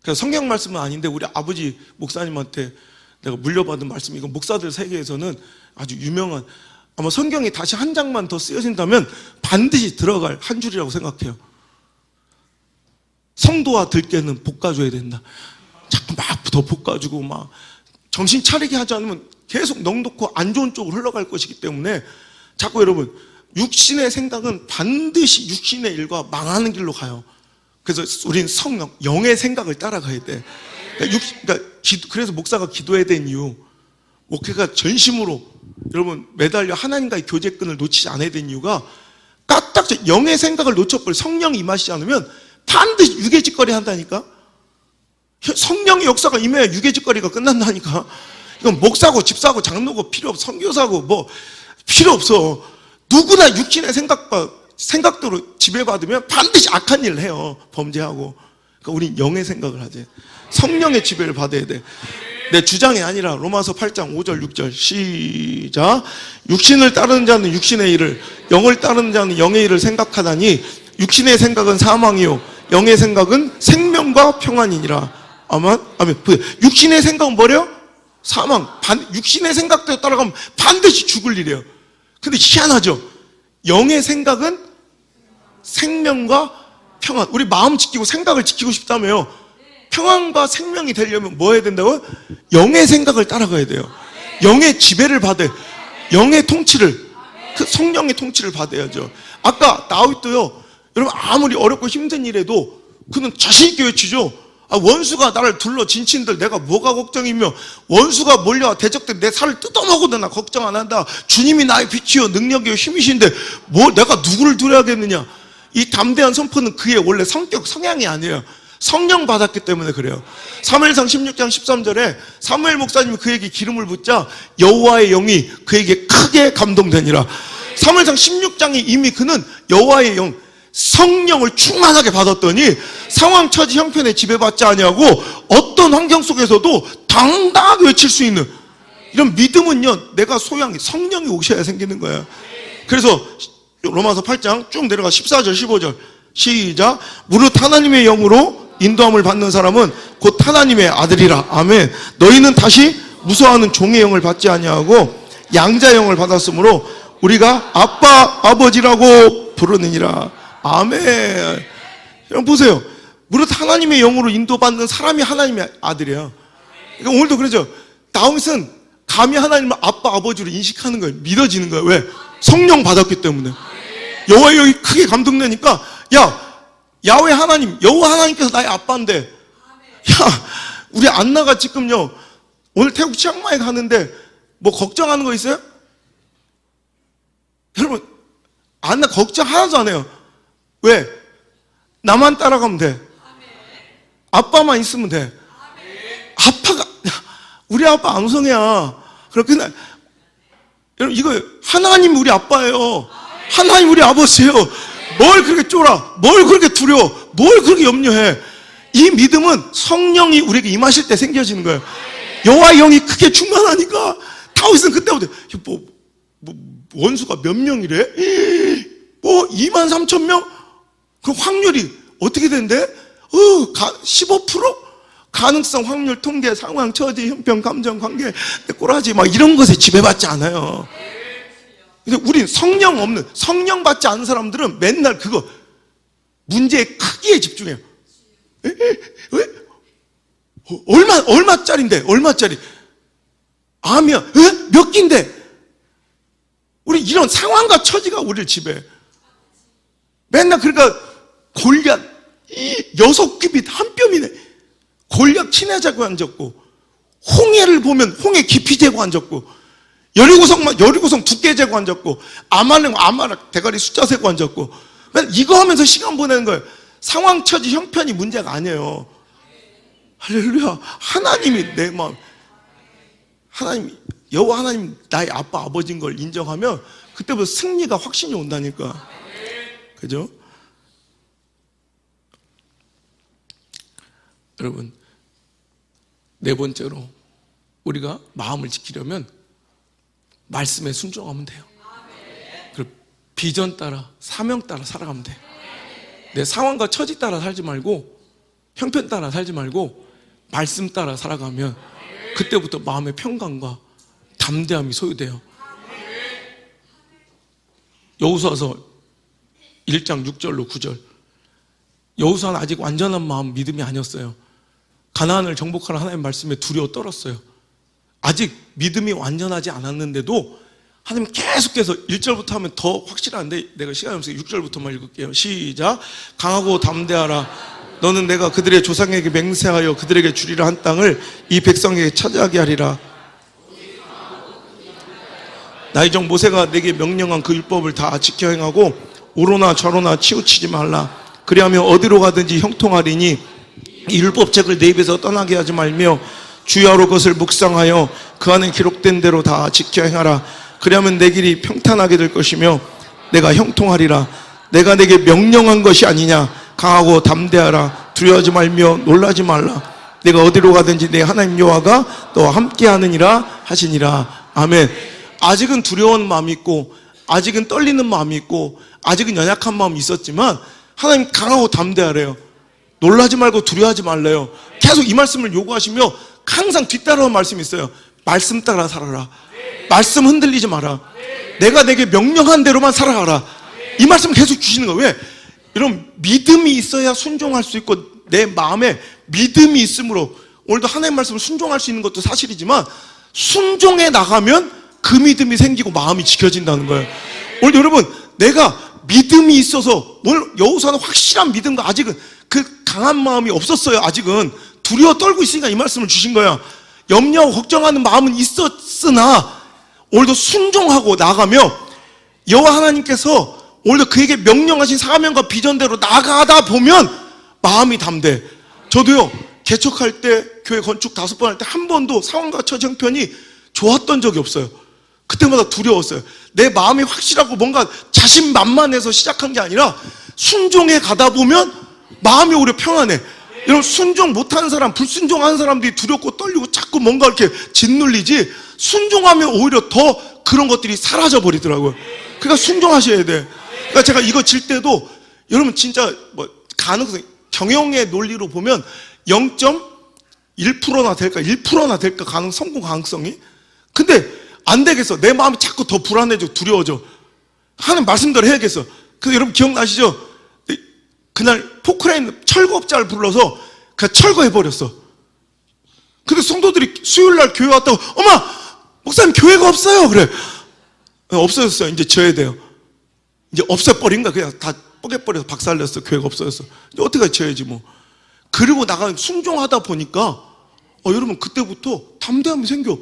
그래서 성경 말씀은 아닌데 우리 아버지 목사님한테 내가 물려받은 말씀, 이건 목사들 세계에서는 아주 유명한, 아마 성경이 다시 한 장만 더 쓰여진다면 반드시 들어갈 한 줄이라고 생각해요. 성도와 들깨는 볶아줘야 된다. 자꾸 막 더 볶아주고 막 정신 차리게 하지 않으면 계속 넉넉고 안 좋은 쪽으로 흘러갈 것이기 때문에 자꾸 여러분, 육신의 생각은 반드시 육신의 일과 망하는 길로 가요. 그래서 우린 성령, 영의 생각을 따라가야 돼. 그래서 목사가 기도해야 되는 이유, 목회가 전심으로 여러분 매달려 하나님과의 교제끈을 놓치지 않아야 되는 이유가, 까딱 영의 생각을 놓쳐버려. 성령이 임하시지 않으면 반드시 유괴짓거리 한다니까. 성령의 역사가 임해야 유괴짓거리가 끝난다니까. 이건 목사고 집사고 장로고 필요 없어. 선교사고 뭐 필요 없어. 누구나 육신의 생각대로 지배받으면 반드시 악한 일을 해요. 범죄하고. 그러니까 우린 영의 생각을 하지. 성령의 지배를 받아야 돼. 내 주장이 아니라 로마서 8장 5절 6절 시작. 육신을 따르는 자는 육신의 일을, 영을 따르는 자는 영의 일을 생각하다니 육신의 생각은 사망이요 영의 생각은 생명과 평안이니라. 아멘. 육신의 생각은 뭐래요? 사망. 육신의 생각대로 따라가면 반드시 죽을 일이에요. 근데 희한하죠. 영의 생각은 생명과 평안. 우리 마음 지키고 생각을 지키고 싶다며요. 평안과 생명이 되려면 뭐 해야 된다고요? 영의 생각을 따라가야 돼요. 영의 지배를 받아야, 영의 통치를, 그 성령의 통치를 받아야죠. 아까 다윗도요, 여러분 아무리 어렵고 힘든 일에도 그는 자신 있게 외치죠. 원수가 나를 둘러 진친들 내가 뭐가 걱정이며, 원수가 몰려와 대적들 내 살을 뜯어먹어도 나 걱정 안 한다. 주님이 나의 빛이요 능력이요 힘이신데 뭐 내가 누구를 두려워하겠느냐. 이 담대한 선포는 그의 원래 성향이 아니에요. 성령 받았기 때문에 그래요. 사무엘상 16장 13절에 사무엘 목사님이 그에게 기름을 붓자 여호와의 영이 그에게 크게 감동되니라. 사무엘상 16장에 이미 그는 여호와의 영, 성령을 충만하게 받았더니 상황 처지 형편에 지배받지 아니하고 어떤 환경 속에서도 당당하게 외칠 수 있는 이런 믿음은요, 내가 소양이 성령이 오셔야 생기는 거예요. 그래서 로마서 8장 쭉 내려가 14절 15절 시작. 무릇 하나님의 영으로 인도함을 받는 사람은 곧 하나님의 아들이라. 아멘. 너희는 다시 무서워하는 종의 영을 받지 아니하고 양자의 영을 받았으므로 우리가 아빠 아버지라고 부르느니라. 아멘. 여러분 보세요. 무릇 하나님의 영으로 인도받는 사람이 하나님의 아들이에요. 그러니까 오늘도 그러죠. 다윗은 감히 하나님을 아빠 아버지로 인식하는 거예요. 믿어지는 거예요. 왜? 성령 받았기 때문에. 여호와의 영이 크게 감동되니까 야훼 하나님, 여호와 하나님께서 나의 아빠인데, 야, 우리 안나가 지금요, 오늘 태국 치앙마이 가는데, 뭐 걱정하는 거 있어요? 여러분, 안나 걱정 하나도 안 해요. 왜? 나만 따라가면 돼. 아빠만 있으면 돼. 아빠가, 우리 아빠 암송이야. 그렇게, 여러분, 이거, 하나님 우리 아빠예요. 하나님 우리 아버지예요. 뭘 그렇게 쫄아? 뭘 그렇게 두려워? 뭘 그렇게 염려해? 이 믿음은 성령이 우리에게 임하실 때 생겨지는 거예요. 여호와의 영이 크게 충만하니까 다윗은 그때부터 원수가 몇 명이래? 23,000명? 그 확률이 어떻게 된대? 15%? 가능성, 확률, 통계, 상황, 처지, 형편, 감정, 관계, 꼬라지 막 이런 것에 지배받지 않아요. 근데 우린 성령 없는, 성령 받지 않은 사람들은 맨날 그거 문제의 크기에 집중해요. 왜? 얼마짜린데? 얼마짜리? 아면 몇 기인데? 우리 이런 상황과 처지가 우리를 지배해. 맨날 그러니까 골리앗 6큐빗 한 뼘이네. 골리앗 키내 재고 앉았고, 홍해를 보면 홍해 깊이 재고 앉았고, 여리고성 두께 재고 앉았고, 아말렉 대가리 숫자 세고 앉았고, 이거 하면서 시간 보내는 거예요. 상황, 처지, 형편이 문제가 아니에요. 할렐루야. 하나님이 내 마음, 하나님, 여호와 하나님 나의 아빠 아버지인 걸 인정하면 그때부터 승리가 확신이 온다니까. 그죠? 여러분, 네 번째로 우리가 마음을 지키려면 말씀에 순종하면 돼요. 그리고 비전 따라, 사명 따라 살아가면 돼. 내 상황과 처지 따라 살지 말고, 형편 따라 살지 말고 말씀 따라 살아가면 그때부터 마음의 평강과 담대함이 소유돼요. 여호수아서 1장 6절로 9절. 여호수아는 아직 완전한 마음, 믿음이 아니었어요. 가나안을 정복하는 하나님의 말씀에 두려워 떨었어요. 아직 믿음이 완전하지 않았는데도 하나님 계속해서 1절부터 하면 더 확실한데 내가 시간이 없어서 6절부터만 읽을게요. 시작. 강하고 담대하라. 너는 내가 그들의 조상에게 맹세하여 그들에게 주리라 한 땅을 이 백성에게 차지하게 하리라. 나의 종 모세가 내게 명령한 그 율법을 다 지켜 행하고 오로나 저로나 치우치지 말라. 그리하면 어디로 가든지 형통하리니 이 율법책을 내 입에서 떠나게 하지 말며 주야로 그것을 묵상하여 그 안에 기록된 대로 다 지켜 행하라. 그리하면 내 길이 평탄하게 될 것이며 내가 형통하리라. 내가 내게 명령한 것이 아니냐. 강하고 담대하라. 두려워하지 말며 놀라지 말라. 내가 어디로 가든지 내 하나님 여호와가 너와 함께 하느니라 하시니라. 아멘. 아직은 두려운 마음이 있고 아직은 떨리는 마음이 있고 아직은 연약한 마음이 있었지만 하나님 강하고 담대하래요. 놀라지 말고 두려워하지 말래요. 계속 이 말씀을 요구하시며 항상 뒤따라오는 말씀이 있어요. 말씀 따라 살아라. 말씀 흔들리지 마라. 내가 내게 명령한 대로만 살아가라. 이 말씀을 계속 주시는 거예요. 왜? 이런 믿음이 있어야 순종할 수 있고 내 마음에 믿음이 있으므로 오늘도 하나님의 말씀을 순종할 수 있는 것도 사실이지만 순종해 나가면 그 믿음이 생기고 마음이 지켜진다는 거예요. 오늘 여러분 내가 믿음이 있어서 오늘 여호수아는 확실한 믿음과 아직은 그 강한 마음이 없었어요. 아직은 두려워 떨고 있으니까 이 말씀을 주신 거야. 염려하고 걱정하는 마음은 있었으나 오늘도 순종하고 나가며 여호와 하나님께서 오늘도 그에게 명령하신 사명과 비전대로 나가다 보면 마음이 담대. 저도요 개척할 때 교회 건축 5번 할 때 한 번도 상황과 처지 형편이 좋았던 적이 없어요. 그때마다 두려웠어요. 내 마음이 확실하고 뭔가 자신만만해서 시작한 게 아니라 순종해 가다 보면 마음이 오히려 평안해. 여러분 순종 못하는 사람, 불순종하는 사람들이 두렵고 떨리고 자꾸 뭔가 이렇게 짓눌리지 순종하면 오히려 더 그런 것들이 사라져 버리더라고요. 그러니까 순종하셔야 돼. 그러니까 제가 이거 질 때도 여러분 진짜 뭐 가능성 경영의 논리로 보면 0.1%나 될까 1%나 될까 성공 가능성이. 근데 안 되겠어. 내 마음이 자꾸 더 불안해져 두려워져. 하는 말씀대로 해야겠어. 근데 여러분 기억나시죠? 그날 포크레인 철거업자를 불러서 그냥 철거해버렸어. 근데 성도들이 수요일날 교회 왔다고 엄마 목사님 교회가 없어요. 그래. 없어졌어요. 이제 지어야 돼요. 이제 없애버린 거야. 그냥 다 뽀개버려서 박살냈어. 교회가 없어졌어. 이제 어떻게 지어야지 뭐. 그리고 나가 순종하다 보니까 여러분 그때부터 담대함이 생겨.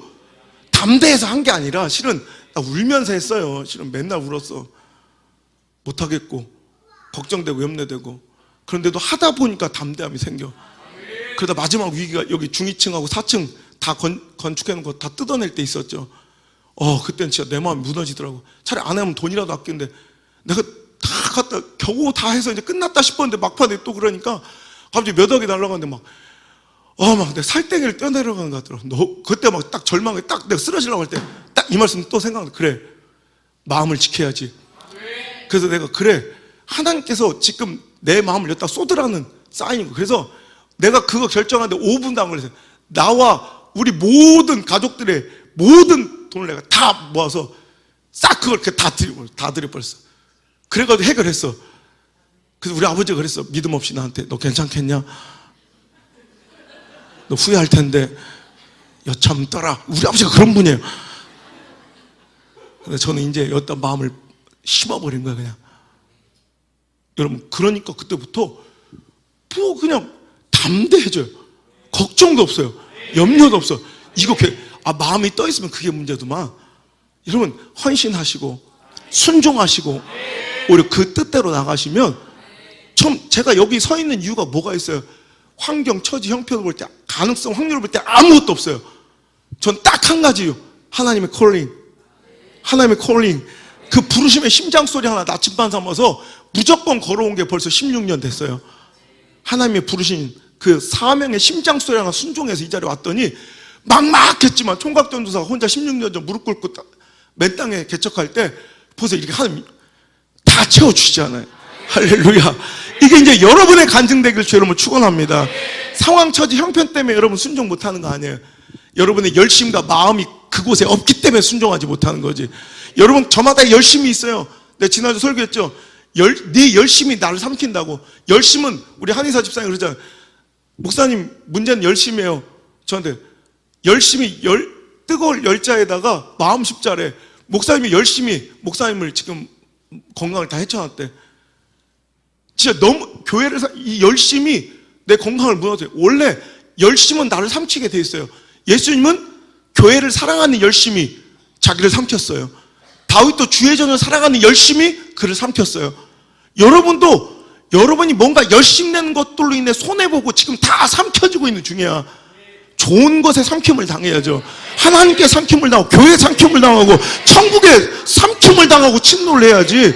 담대해서 한 게 아니라 실은 나 울면서 했어요. 실은 맨날 울었어. 못하겠고 걱정되고 염려되고. 그런데도 하다 보니까 담대함이 생겨. 그러다 마지막 위기가 여기 중위층하고 4층 다 건축해놓은 거 다 뜯어낼 때 있었죠. 그때는 진짜 내 마음이 무너지더라고. 차라리 안 하면 돈이라도 아끼는데 내가 다 갖다 겨우 다 해서 이제 끝났다 싶었는데 막판에 또 그러니까 갑자기 몇 억이 날라가는데 막 내가 살땡이를 뛰어내려가는 것 같더라고. 그때 막 딱 절망에 딱 내가 쓰러지려고 할 때 딱 이 말씀 또 생각나. 그래 마음을 지켜야지. 그래서 내가 그래 하나님께서 지금 내 마음을 여기다 쏟으라는 사인인 거. 그래서 내가 그거 결정하는데 5분도 안 걸렸어요. 나와 우리 모든 가족들의 모든 돈을 내가 다 모아서 싹 그걸 다 드려버렸어. 그래가지고 해결했어. 그래서 우리 아버지가 그랬어. 믿음 없이 나한테 너 괜찮겠냐? 너 후회할 텐데 여참 떠라. 우리 아버지가 그런 분이에요. 근데 저는 이제 여기다 마음을 심어버린 거야 그냥. 여러분 그러니까 그때부터 뭐 그냥 담대해져요. 걱정도 없어요. 염려도 없어. 이거 마음이 떠 있으면 그게 문제더만. 여러분 헌신하시고 순종하시고 오히려 그 뜻대로 나가시면 제가 여기 서 있는 이유가 뭐가 있어요? 환경, 처지, 형편을 볼 때 가능성, 확률을 볼 때 아무것도 없어요. 전 딱 한 가지요. 하나님의 콜링. 하나님의 콜링. 그 부르심의 심장소리 하나 나침반 삼아서 무조건 걸어온 게 벌써 16년 됐어요. 하나님의 부르신 그 사명의 심장소리 하나 순종해서 이 자리에 왔더니 막막했지만 총각전도사가 혼자 16년 전 무릎 꿇고 맨 땅에 개척할 때 보세요. 이렇게 하나님 다 채워주시잖아요. 할렐루야. 이게 이제 여러분의 간증되길 여러분 축원합니다. 상황, 처지, 형편 때문에 여러분 순종 못하는 거 아니에요. 여러분의 열심과 마음이 그곳에 없기 때문에 순종하지 못하는 거지. 여러분 저마다 열심이 있어요. 내가 지난주 설교했죠. 네 열심이 나를 삼킨다고. 열심은 우리 한의사 집사님 그러잖아요. 목사님 문제는 열심이에요. 저한테 열심이 뜨거울 열자에다가 마음 십자래. 목사님이 열심히 목사님을 지금 건강을 다 해쳐놨대. 진짜 너무 교회를 이 열심이 내 건강을 무너뜨려요. 원래 열심은 나를 삼키게 돼 있어요. 예수님은 교회를 사랑하는 열심이 자기를 삼켰어요. 다윗도 주의 전을 살아가는 열심이 그를 삼켰어요. 여러분이 뭔가 열심히 낸 것들로 인해 손해보고 지금 다 삼켜지고 있는 중이야. 좋은 것에 삼킴을 당해야죠. 하나님께 삼킴을 당하고 교회에 삼킴을 당하고 천국에 삼킴을 당하고 침노를 해야지.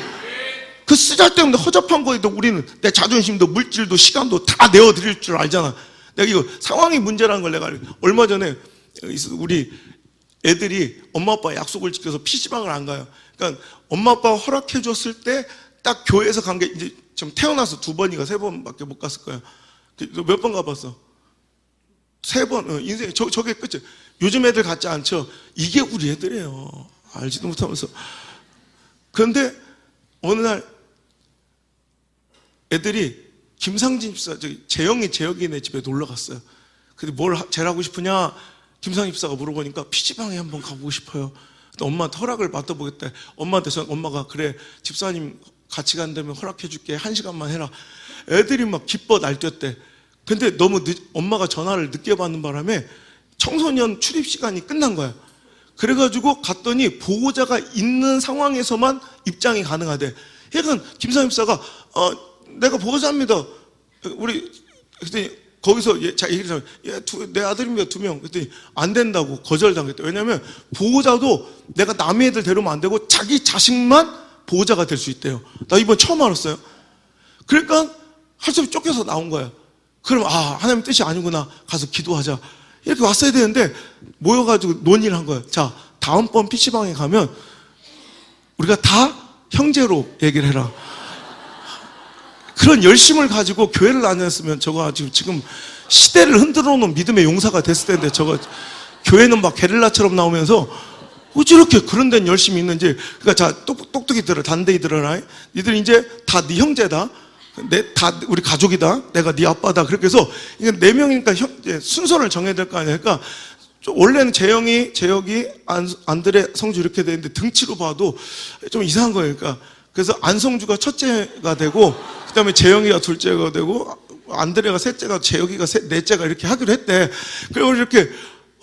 그 쓰잘데없는 허접한 거에도 우리는 내 자존심도 물질도 시간도 다 내어드릴 줄 알잖아. 내가 이거 상황이 문제라는 걸 내가 얼마 전에 우리 애들이 엄마 아빠 약속을 지켜서 PC방을 안 가요. 그러니까 엄마 아빠가 허락해 줬을 때 딱 교회에서 간 게 이제 지금 태어나서 2번인가 3번밖에 못 갔을 거야. 몇 번 가봤어? 3번. 인생 저게 끝이야. 요즘 애들 같지 않죠? 이게 우리 애들이에요. 알지도 못하면서. 그런데 어느 날 애들이 김상진 집사, 재혁이네 집에 놀러 갔어요. 근데 뭘 제일 하고 싶으냐? 김상진 집사가 물어보니까 PC방에 한번 가보고 싶어요. 엄마한테 허락을 받아보겠다. 엄마한테 엄마가 그래 집사님 같이 간다면 허락해줄게. 1시간만 해라. 애들이 막 기뻐 날뛰었대. 근데 너무 엄마가 전화를 늦게 받는 바람에 청소년 출입 시간이 끝난 거야. 그래가지고 갔더니 보호자가 있는 상황에서만 입장이 가능하대. 그러니까 김상진 집사가 내가 보호자입니다. 우리 그랬더니 거기서 얘기를 하면 내 아들입니다. 2명. 그랬더니 안 된다고 거절당했대. 왜냐하면 보호자도 내가 남의 애들 데려오면 안 되고 자기 자식만 보호자가 될 수 있대요. 나 이번 처음 알았어요. 그러니까 할 수 없이 쫓겨서 나온 거야. 그럼 하나님 뜻이 아니구나. 가서 기도하자. 이렇게 왔어야 되는데 모여가지고 논의를 한 거예요. 자, 다음번 PC방에 가면 우리가 다 형제로 얘기를 해라. 그런 열심을 가지고 교회를 다녔으면 저거 지금 시대를 흔들어 놓은 믿음의 용사가 됐을 텐데 저거 교회는 막 게릴라처럼 나오면서 어찌 이렇게 그런 데는 열심히 있는지. 그러니까 자, 똑똑히 들어. 단대히 들어라. 니들 이제 다 네 형제다. 다 우리 가족이다. 내가 네 아빠다. 그렇게 해서 이게 4명이니까 순서를 정해야 될 거 아니야. 그러니까 원래는 재혁이, 안드레, 성주 이렇게 되는데 등치로 봐도 좀 이상한 거예요. 그러니까 그래서 안성주가 첫째가 되고 그다음에 재영이가 둘째가 되고 안드레가 셋째가 재혁이가 넷째가 이렇게 하기로 했대. 그리고 이렇게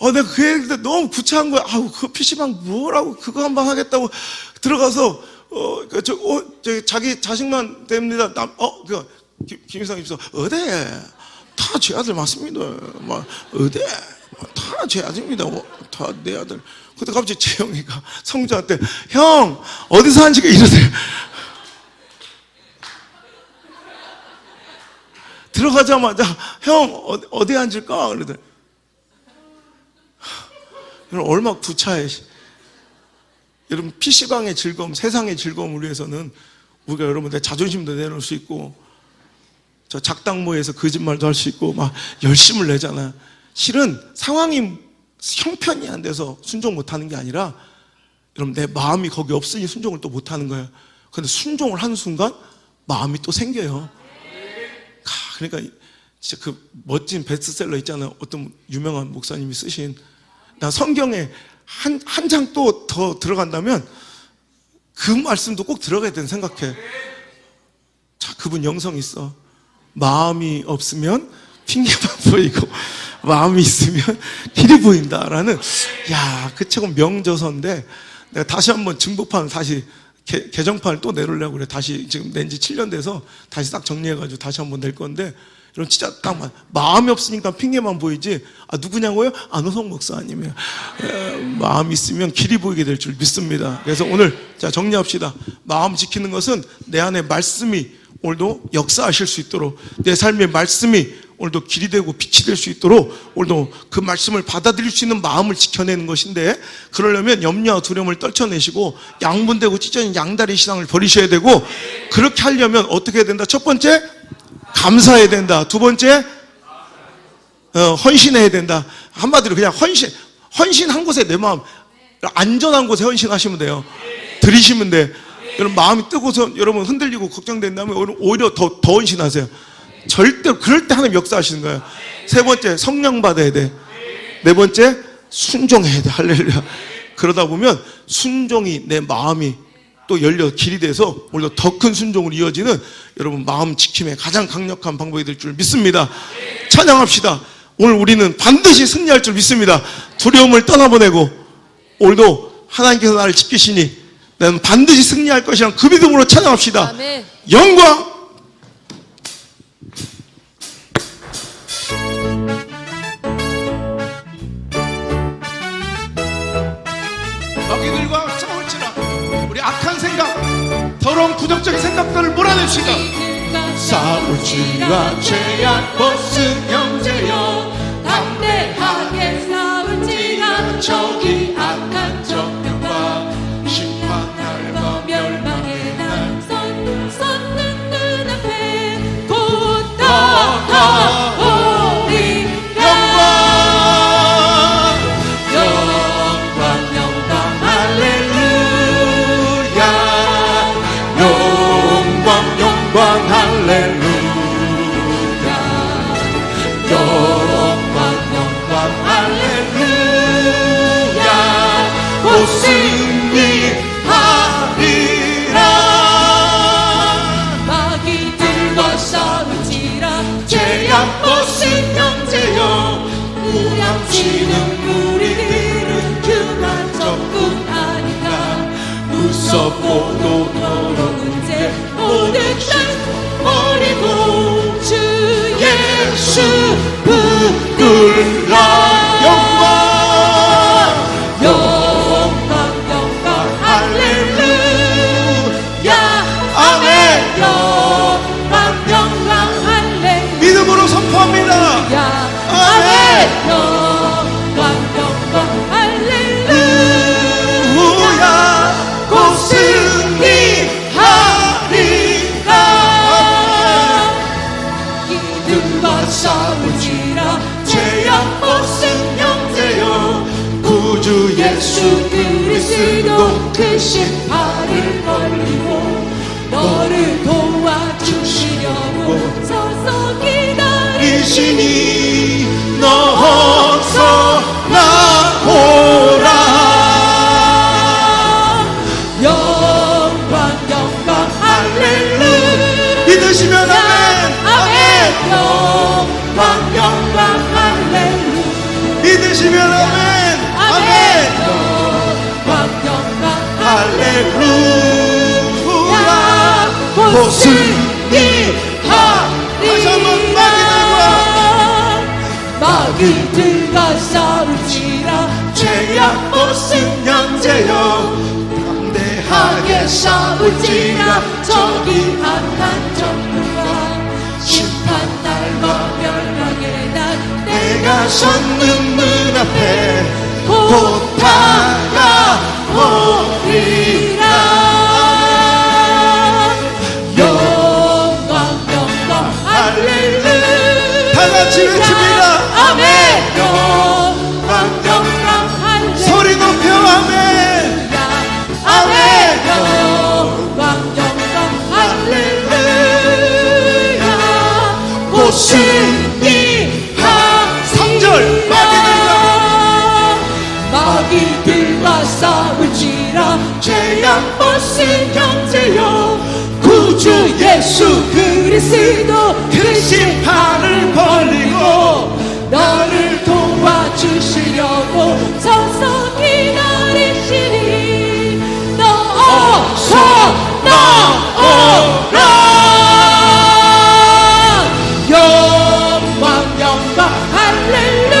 내가 그 얘기를 너무 구차한 거야. 그 PC방 뭐라고 그거 한번 하겠다고 들어가서 자기 자식만 됩니다. 김일상 집사 어데 다 제 아들 맞습니다. 어데 다 제 아들입니다. 다 내 아들. 그때 갑자기 재영이가 성주한테 형 어디서 한지가 이러세요. 들어가자마자 형 어디 앉을까? 그러더니 여러분 얼마나 구차해. 여러분 PC방의 즐거움, 세상의 즐거움을 위해서는 우리가 여러분들 자존심도 내놓을 수 있고 저 작당모에서 거짓말도 할 수 있고 막 열심을 내잖아. 실은 상황이 형편이 안 돼서 순종 못하는 게 아니라 여러분 내 마음이 거기 없으니 순종을 또 못하는 거예요. 그런데 순종을 하는 순간 마음이 또 생겨요. 그러니까 진짜 그 멋진 베스트셀러 있잖아요. 어떤 유명한 목사님이 쓰신. 나 성경에 한 장 또 더 들어간다면 그 말씀도 꼭 들어가야 된다 생각해. 자, 그분 영성 있어. 마음이 없으면 핑계만 보이고 마음이 있으면 길이 보인다라는 그 책은 명저서인데 내가 다시 한번 증거판을 다시 개정판을 또 내놓으려고 그래. 다시 지금 낸 지 7년 돼서 다시 딱 정리해가지고 다시 한번 낼 건데 이런 진짜 딱 마음이 없으니까 핑계만 보이지. 누구냐고요? 안호성 목사님이에요. 마음이 있으면 길이 보이게 될 줄 믿습니다. 그래서 오늘 자 정리합시다. 마음 지키는 것은 내 안에 말씀이 오늘도 역사하실 수 있도록 내 삶의 말씀이 오늘도 길이 되고 빛이 될 수 있도록 오늘도 그 말씀을 받아들일 수 있는 마음을 지켜내는 것인데 그러려면 염려와 두려움을 떨쳐내시고 양분되고 찢어진 양다리 신앙을 버리셔야 되고 그렇게 하려면 어떻게 해야 된다? 첫 번째 감사해야 된다. 두 번째 헌신해야 된다. 한마디로 그냥 헌신한 곳에 내 마음 안전한 곳에 헌신하시면 돼요. 들이시면 돼. 여러분 마음이 뜨고서 여러분 흔들리고 걱정된다면 오히려 더 헌신하세요. 절대로 그럴 때 하나님 역사하시는 거예요. 세 번째 성령 받아야 돼. 네 번째 순종해야 돼. 할렐루야. 그러다 보면 순종이 내 마음이 또 열려 길이 돼서 오히려 더 큰 순종으로 이어지는 여러분 마음 지킴의 가장 강력한 방법이 될 줄 믿습니다. 찬양합시다. 오늘 우리는 반드시 승리할 줄 믿습니다. 두려움을 떠나보내고 오늘도 하나님께서 나를 지키시니 나는 반드시 승리할 것이란 그 믿음으로 찬양합시다. 아멘. 영광. 마귀들과 싸울지라. 우리 악한 생각, 더러운 부정적인 생각들을 몰아냅시다. 싸울지라 죄악 벗은 형제여, 담대하게 싸울지라 저기 악한 정령과 심판날과 멸망의 날 섰는 눈앞에 곧 다가오리라. 영광 영광 할렐루야. 영광 영광 할렐루야. 영광 영광 할렐루야. 곧 승리하리라. 마귀들과 싸울지라 죄악 벗은 형제여, 구약지는 우리들은 그만 적군 아닌가. 무섭고도 더러운 죄 모두 다 버리고 주 예수 붙들라. 영광 영광 영광 할렐루야. 아멘. 영광 영광 할렐루야. 믿음으로 선포합니다. 아멘. 영광 영광 할렐루야. 곧 승리하리라. 이들과 싸울지라 죄악 벗은 형제여, 구주 예수 그리스도 그 심판을 벌리고 너를 도와주시려고 서서 기다리시니 너 어서 나오라. 영광 영광 할렐루야. 믿으시면 아멘. 아멘. 영광 영광 할렐루야. 믿으시면 아멘. 아멘. 영광 영광 할렐루야. 곧 승리하리라. 다시 한번 마귀들과 싸울지라 죄악 벗은 형제여, 담대하게 싸울지라 저기 악한 정부가 심판날과 멸망의 날 내가 섰는 눈앞에 곧 다가오리라. 영광 영광 할렐루야. 다 같이 외칩니다. 아멘. 영광 영광 할렐루야. 소리 높여 아멘. 아멘. 영광 영광 할렐루야. 곧 승리하. 3절 마귀들과 싸울지라 죄악 벗은 형제여, 구주 예수 그리스도 그 심판을 벌리고 너를 도와주시려고 서서 기다리시니 너 어서 나오라. 영광 영광 할렐루야.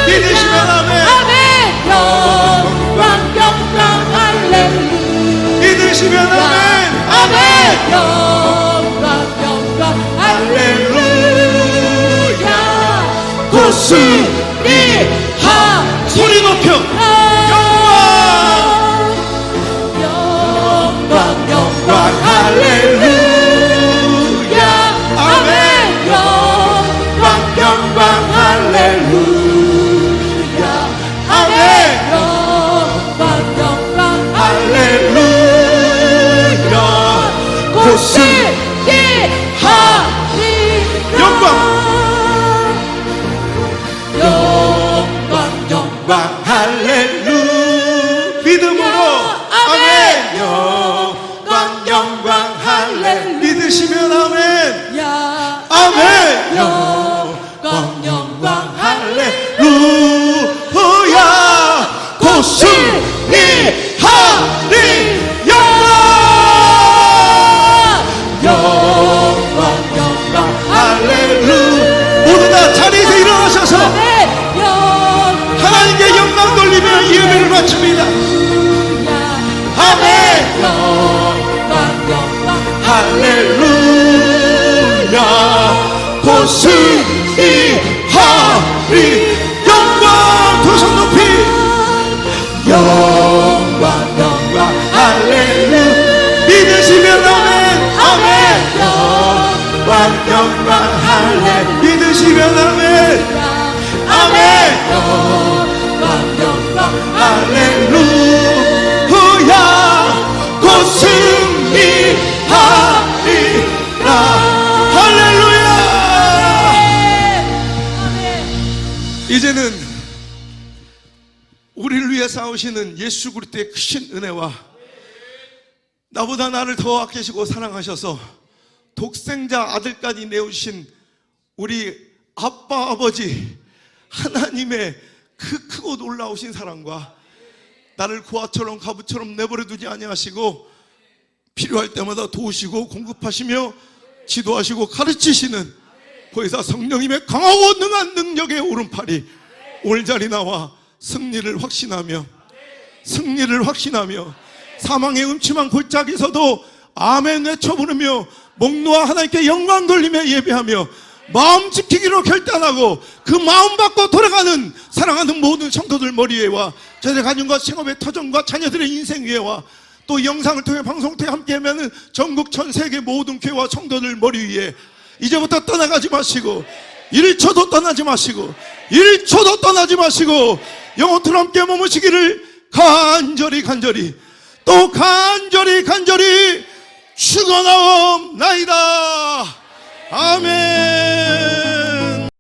믿으시면 아멘. 아멘. 영광 영광 할렐루야. 믿으시면 아멘. 아멘. 영광 영광 할렐루야. 곧 승리하. 소리 높여 영광 영광 할렐루야. 아멘. 영광 영광 할렐루야. 아멘. 영광 영광 할렐루야. 곧 승리하리라. 영광 영광 영광 할렐루야. 기도합니다. 자리에서 일어나셔서 아멘 하나님께 영광 돌리며 예배를 마칩니다. 아멘. 영광 할렐루야. 곧 승리하리. 영광 두 손 높이. 영광 할렐루야. 믿으시면 아멘. 아멘. 영광 할렐루야. 믿으시면 아멘. 아멘. 영광 할렐루야. 곧 승리하리라. 할렐루야. 이제는 우리를 위해 싸우시는 예수 그리스도의 크신 은혜와 나보다 나를 더 아끼시고 사랑하셔서 독생자 아들까지 내어주신 우리 아빠 아버지 하나님의 그 크고 놀라우신 사랑과 나를 고아처럼 가부처럼 내버려 두지 아니하시고 필요할 때마다 도우시고 공급하시며 지도하시고 가르치시는 보혜사 성령님의 강하고 능한 능력의 오른팔이 오늘 자리 나와 승리를 확신하며 사망의 음침한 골짜기에서도 아멘 외쳐 부르며 목 놓아 하나님께 영광 돌리며 예배하며 마음 지키기로 결단하고 그 마음 받고 돌아가는 사랑하는 모든 성도들 머리 위에와 저희의 가정과 생업의 터전과 자녀들의 인생 위에와 또 영상을 통해 방송을 통해 함께하면 전국 전 세계 모든 교회와 성도들 머리 위에 이제부터 떠나가지 마시고 1초도 떠나지 마시고 1초도 떠나지 마시고 영원토록 함께 머무시기를 간절히 또 간절히 축원하옵나이다. 아멘.